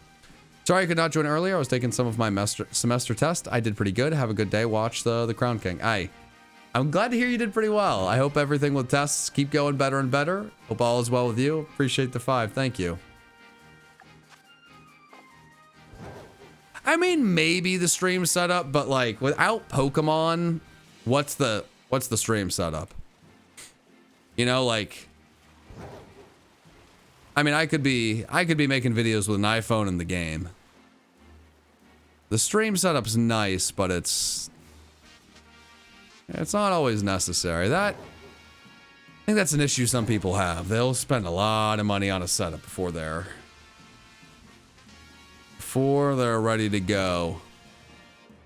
Sorry I could not join earlier. I was taking some of my semester test. I did pretty good. Have a good day. Watch the Crown King. I'm glad to hear you did pretty well. I hope everything with tests keep going better and better. Hope all is well with you. Appreciate the 5. Thank you. I mean, maybe the stream setup, but like without Pokemon, what's the stream setup? You know, like, I mean, I could be making videos with an iPhone in the game. The stream setup's nice, but it's not always necessary. I think that's an issue some people have. They'll spend a lot of money on a setup before they're ready to go.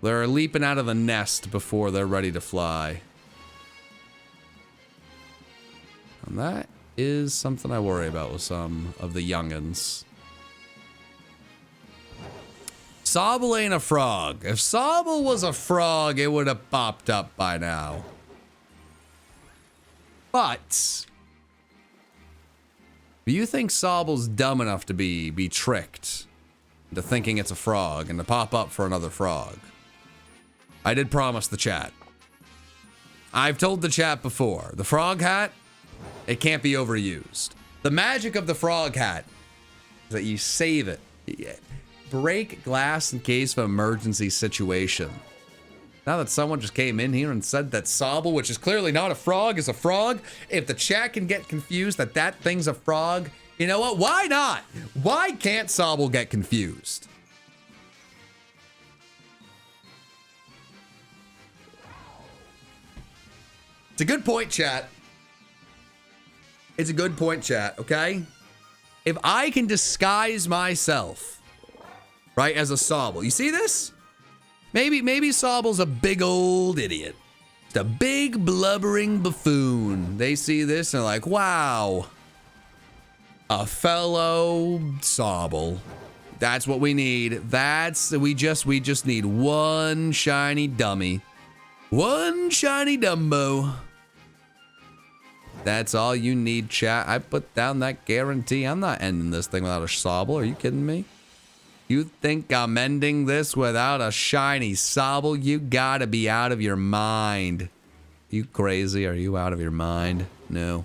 They're leaping out of the nest before they're ready to fly. And that is something I worry about with some of the youngins. Sobble ain't a frog. If Sobble was a frog, it would have popped up by now. But do you think Sobble's dumb enough to be tricked into thinking it's a frog and to pop up for another frog? I did promise the chat. I've told the chat before, the frog hat, it can't be overused. The magic of the frog hat is that you save it. Break glass in case of an emergency situation. Now that someone just came in here and said that Sobble, which is clearly not a frog, is a frog, if the chat can get confused that that thing's a frog, you know what? Why not? Why can't Sobble get confused? It's a good point, chat. It's a good point, chat, okay? If I can disguise myself, right, as a Sobble. You see this? Maybe Sobble's a big old idiot. Just a big blubbering buffoon. They see this and they're like, wow. A fellow Sobble. That's what we need. We just need one shiny dummy. One shiny Dumbo. That's all you need, chat. I put down that guarantee. I'm not ending this thing without a Sobble. Are you kidding me? You think I'm ending this without a shiny Sobble? You gotta be out of your mind. You crazy? Are you out of your mind? No.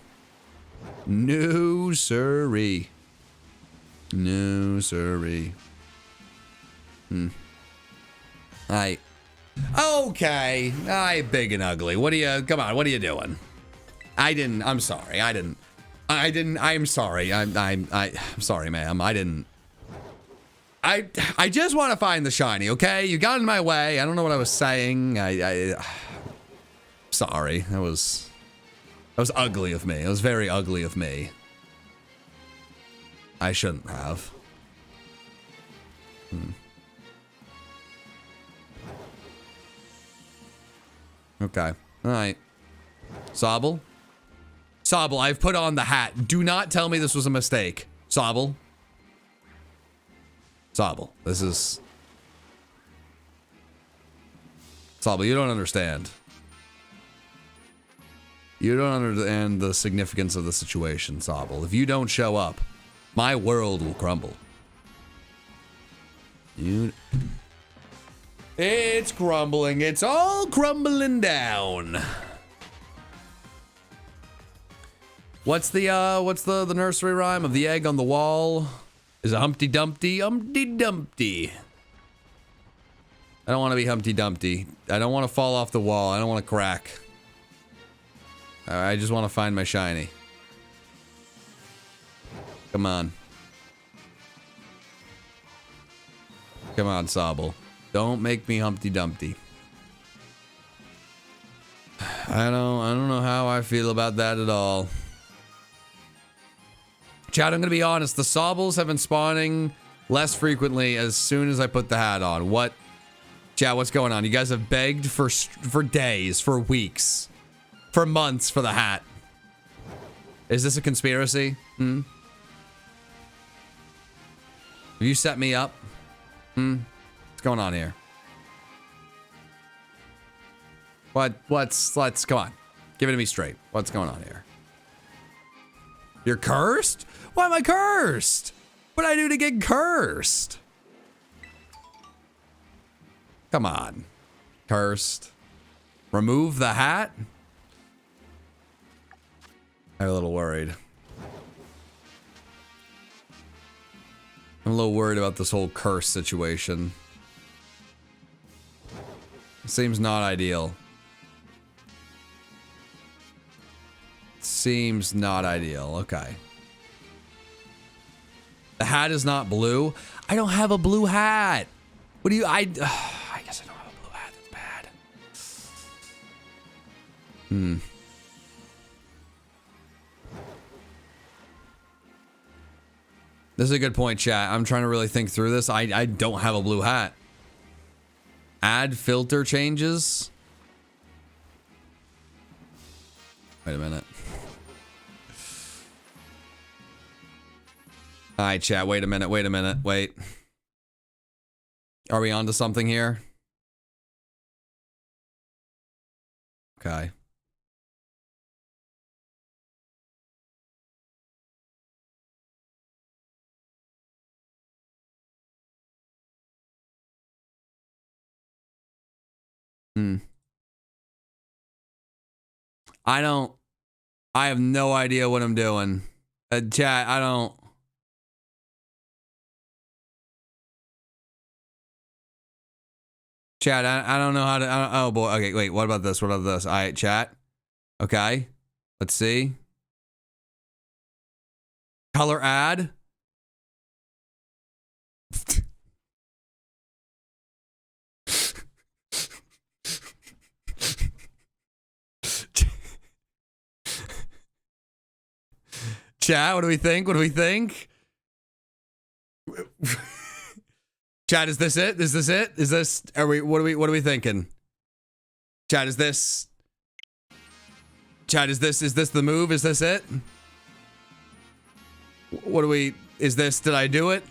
No, sirree. No, sirree. Okay. Big and ugly. Come on, what are you doing? I'm sorry. I'm sorry. I'm sorry, ma'am. I just want to find the shiny, okay? You got in my way. I don't know what I was saying. Sorry. That was ugly of me. It was very ugly of me. I shouldn't have. Okay. All right. Sobble? Sobble, I've put on the hat. Do not tell me this was a mistake. Sobble? Sobble, this is... Sobble, you don't understand. You don't understand the significance of the situation, Sobble. If you don't show up, my world will crumble. It's crumbling. It's all crumbling down. What's the nursery rhyme of the egg on the wall? Is it Humpty Dumpty? Humpty Dumpty. I don't want to be Humpty Dumpty. I don't want to fall off the wall. I don't want to crack. I just want to find my shiny. Come on. Come on, Sobble. Don't make me Humpty Dumpty. I don't know how I feel about that at all. Chad, I'm gonna be honest. The Sobbles have been spawning less frequently as soon as I put the hat on. What? Chad, what's going on? You guys have begged for days, for weeks, for months for the hat. Is this a conspiracy? Have you set me up? What's going on here? Let's, come on. Give it to me straight. What's going on here? You're cursed? Why am I cursed? What did I do to get cursed? Come on. Cursed. Remove the hat? I'm a little worried. I'm a little worried about this whole curse situation. It seems not ideal. seems not ideal. Okay. The hat is not blue. I don't have a blue hat. What do you... I guess I don't have a blue hat. That's bad. This is a good point, chat. I'm trying to really think through this. I don't have a blue hat. Add filter changes. Wait a minute. All right, chat. Wait a minute. Wait. Are we on to something here? Okay. I have no idea what I'm doing. Chat, I don't. Chat, I don't know how to. Oh boy. Okay, wait. What about this? All right, chat. Okay. Let's see. Color add. Chat, what do we think? Chat, is this it? Is this what are we thinking? Chat, is this the move? Is this it? Did I do it?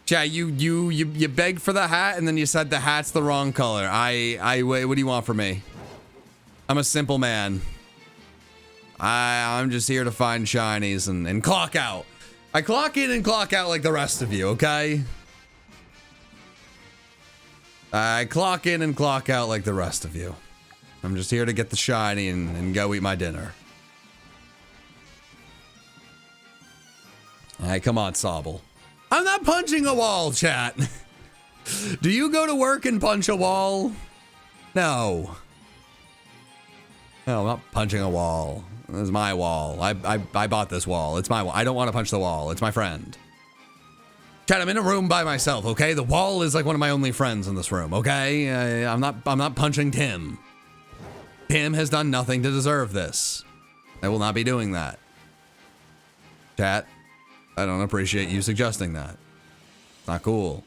Chat, you begged for the hat and then you said the hat's the wrong color. Wait, what do you want from me? I'm a simple man. I'm just here to find shinies and clock out. I clock in and clock out like the rest of you, okay? I clock in and clock out like the rest of you. I'm just here to get the shiny and go eat my dinner. Alright, come on, Sobble. I'm not punching a wall, chat. Do you go to work and punch a wall? No. No, I'm not punching a wall. This is my wall. I bought this wall. It's my wall. I don't want to punch the wall. It's my friend. Chat, I'm in a room by myself, okay? The wall is like one of my only friends in this room, okay? I'm not punching Tim. Tim has done nothing to deserve this. I will not be doing that. Chat, I don't appreciate you suggesting that. It's not cool.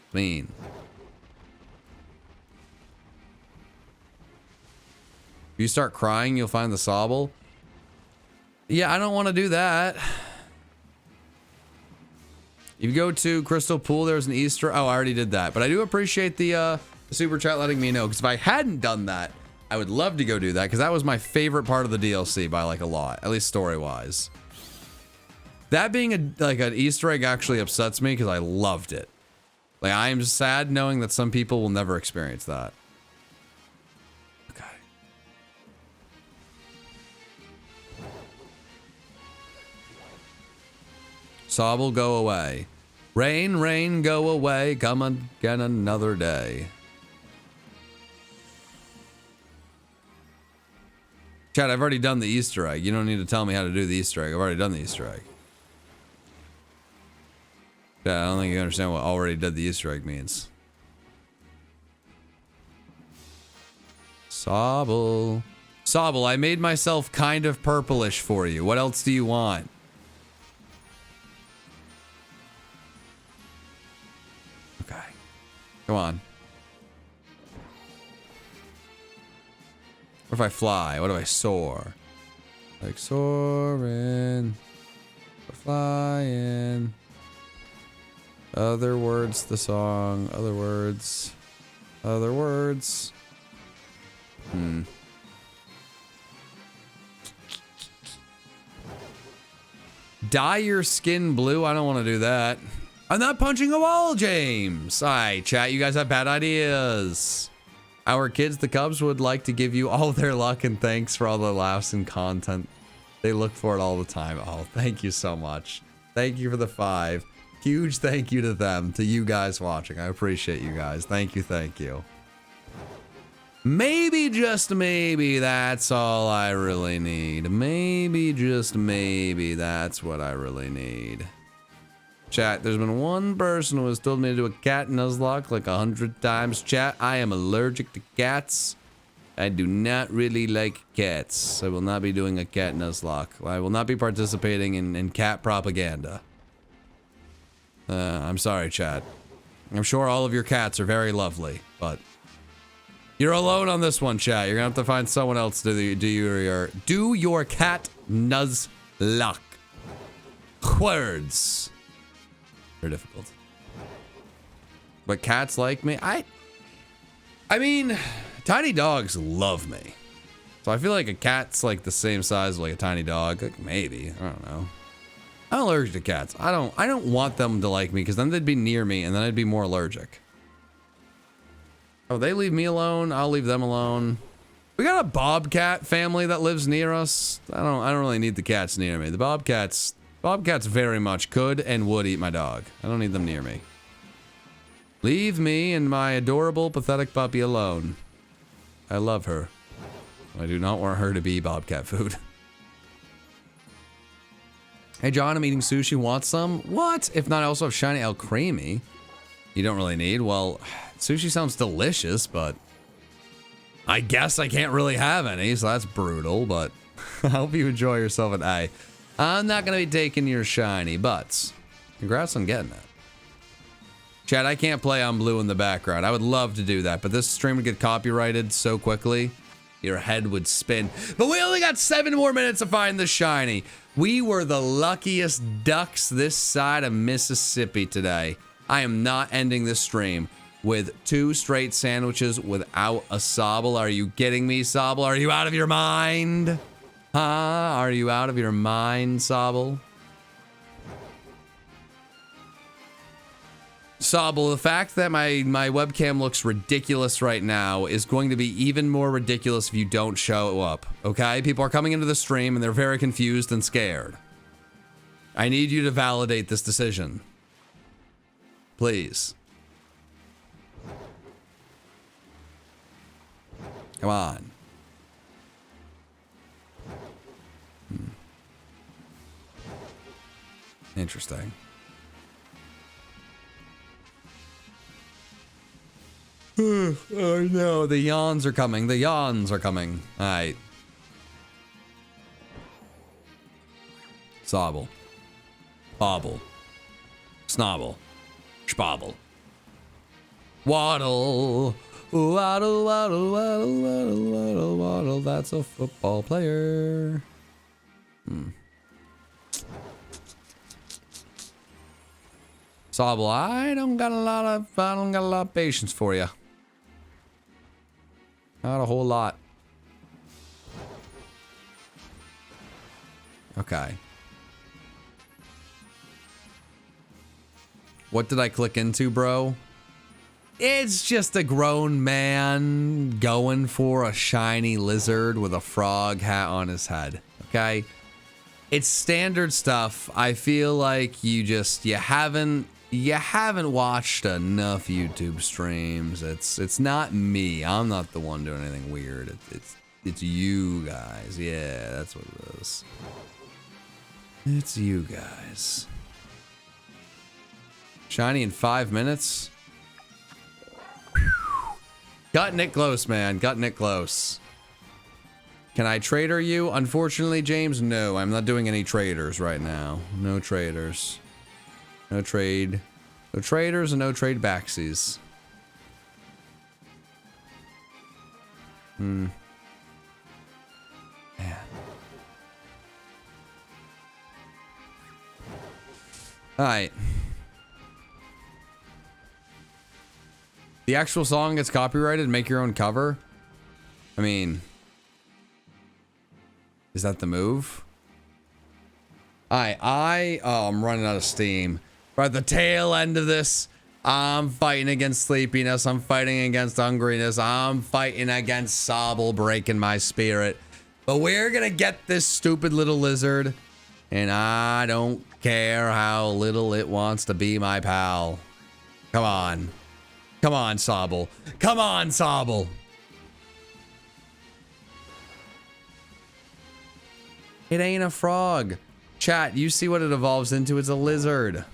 It's mean. If you start crying, you'll find the Sobble. Yeah, I don't want to do that. If you go to Crystal Pool, there's an Easter. Oh, I already did that. But I do appreciate the super chat letting me know. Because if I hadn't done that, I would love to go do that. Because that was my favorite part of the DLC by like a lot. At least story-wise. That being like an Easter egg actually upsets me because I loved it. Like, I am sad knowing that some people will never experience that. Sobble, go away. Rain, rain, go away. Come again another day. Chat, I've already done the Easter egg. You don't need to tell me how to do the Easter egg. I've already done the Easter egg. Chat, I don't think you understand what already did the Easter egg means. Sobble. Sobble, I made myself kind of purplish for you. What else do you want? Come on. What if I fly? What if I soar? Like soaring, flying. Other words, the song. Other words. Other words. Dye your skin blue? I don't want to do that. I'm not punching a wall, James. Alright, chat, you guys have bad ideas. Our kids, the Cubs, would like to give you all their luck and thanks for all the laughs and content. They look for it all the time. Oh, thank you so much. Thank you for the 5. Huge thank you to them, to you guys watching. I appreciate you guys. Thank you, thank you. Maybe, just maybe, that's all I really need. Maybe, just maybe, that's what I really need. Chat, there's been one person who has told me to do a cat nuzlocke like 100 times. Chat, I am allergic to cats. I do not really like cats. I will not be doing a cat nuzlocke. I will not be participating in cat propaganda. I'm sorry, chat. I'm sure all of your cats are very lovely, but you're alone on this one, chat. You're gonna have to find someone else to do your cat nuzlocke. Words. They're difficult. But cats like me. I mean, tiny dogs love me. So I feel like a cat's like the same size as like a tiny dog. Like maybe. I don't know. I'm allergic to cats. I don't want them to like me because then they'd be near me and then I'd be more allergic. Oh, they leave me alone. I'll leave them alone. We got a bobcat family that lives near us. I don't really need the cats near me. The bobcats very much could and would eat my dog. I don't need them near me. Leave me and my adorable, pathetic puppy alone. I love her. I do not want her to be bobcat food. Hey, John, I'm eating sushi. Want some? What? If not, I also have shiny El Creamy. You don't really need? Well, sushi sounds delicious, but I guess I can't really have any, so that's brutal, but I hope you enjoy yourself at A. I'm not going to be taking your shiny, but congrats on getting it. Chad, I can't play on blue in the background. I would love to do that, but this stream would get copyrighted so quickly, your head would spin. But we only got 7 more minutes to find the shiny. We were the luckiest ducks this side of Mississippi today. I am not ending this stream with 2 straight sandwiches without a Sobble. Are you kidding me, Sobble? Are you out of your mind? Huh? Are you out of your mind, Sobble? Sobble, the fact that my webcam looks ridiculous right now is going to be even more ridiculous if you don't show up, okay? People are coming into the stream and they're very confused and scared. I need you to validate this decision. Please. Come on. Interesting. Oh no, the yawns are coming. The yawns are coming. Alright. Sobble. Bobble. Snobble. Spobble. Waddle. Waddle, waddle, waddle, waddle, waddle, waddle. That's a football player. Sobble, I don't got a lot of patience for you. Not a whole lot. Okay. What did I click into, bro? It's just a grown man going for a shiny lizard with a frog hat on his head. Okay? It's standard stuff. I feel like you haven't watched enough YouTube streams. It's not me. I'm not the one doing anything weird. It's you guys. Yeah, that's what it is. It's you guys. Shiny in 5 minutes. Got Nick close, man. Got Nick close. Can I trader you? Unfortunately, James, no. I'm not doing any traders right now. No traders. No trade. No traders and no trade backsies. Man. Alright. The actual song gets copyrighted, make your own cover? I mean... Is that the move? I'm running out of steam. We're at the tail end of this. I'm fighting against sleepiness. I'm fighting against hungriness. I'm fighting against Sobble breaking my spirit. But we're gonna get this stupid little lizard. And I don't care how little it wants to be my pal. Come on. Come on, Sobble. Come on, Sobble. It ain't a frog. Chat, you see what it evolves into? It's a lizard.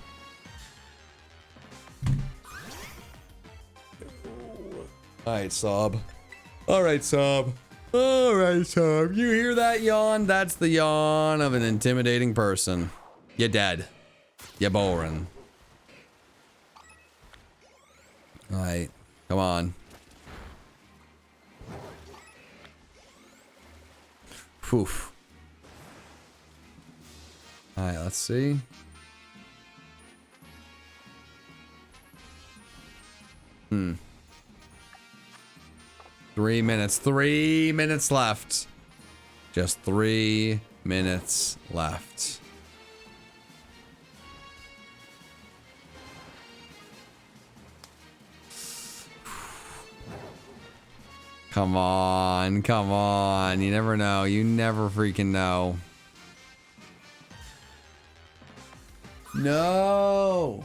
Alright, Sob. Alright, Sob. Alright, Sob. You hear that yawn? That's the yawn of an intimidating person. You're dead. You're boring. Alright. Come on. Whew. Alright, let's see. Hmm. 3 minutes. 3 minutes left. Just 3 minutes left. Come on. Come on. You never know. You never freaking know. No.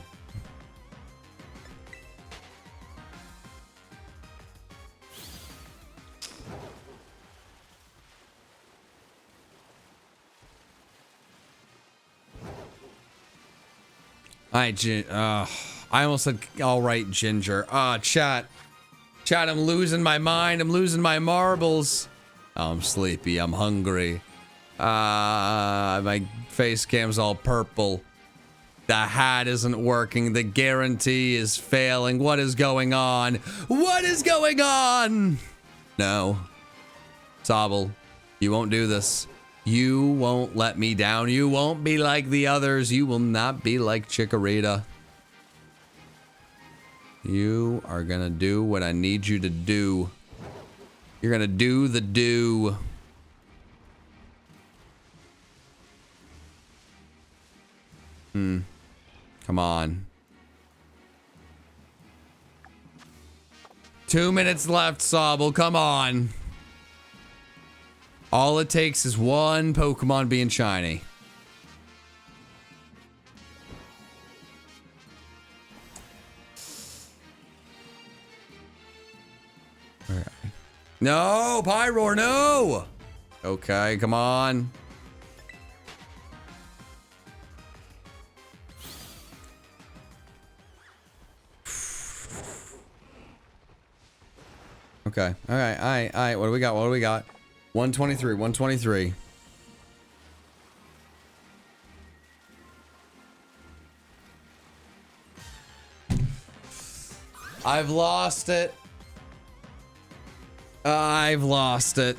I almost said all right, Ginger. Chat. Chat, I'm losing my mind. I'm losing my marbles. Oh, I'm sleepy. I'm hungry. My face cam's all purple. The hat isn't working. The guarantee is failing. What is going on? What is going on? No. Sobble, you won't do this. You won't let me down. You won't be like the others. You will not be like Chikorita. You are gonna do what I need you to do. You're gonna do the do. Come on. 2 minutes left, Sobble. Come on. All it takes is one Pokemon being shiny. All right. No, Pyroar, no! Okay, come on. Okay, all right. What do we got? What do we got? 123, 123. I've lost it. I've lost it.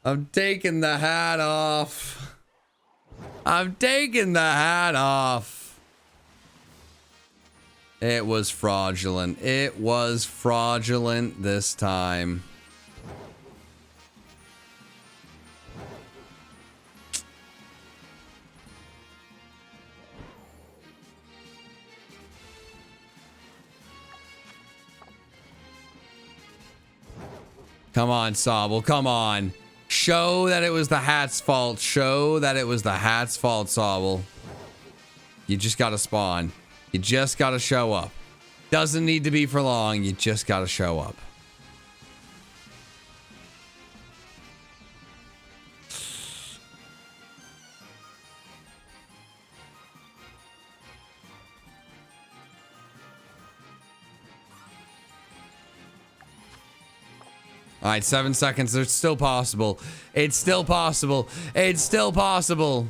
I'm taking the hat off. I'm taking the hat off. It was fraudulent. It was fraudulent this time. Come on, Sobble. Come on. Show that it was the hat's fault. Show that it was the hat's fault, Sobble. You just gotta spawn. You just gotta show up. Doesn't need to be for long. You just gotta show up. All right, 7 seconds. It's still possible. It's still possible. It's still possible.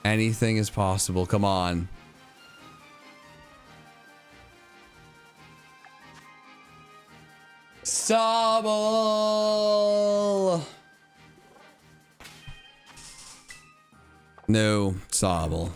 Anything is possible. Come on. Sobble! No, Sobble.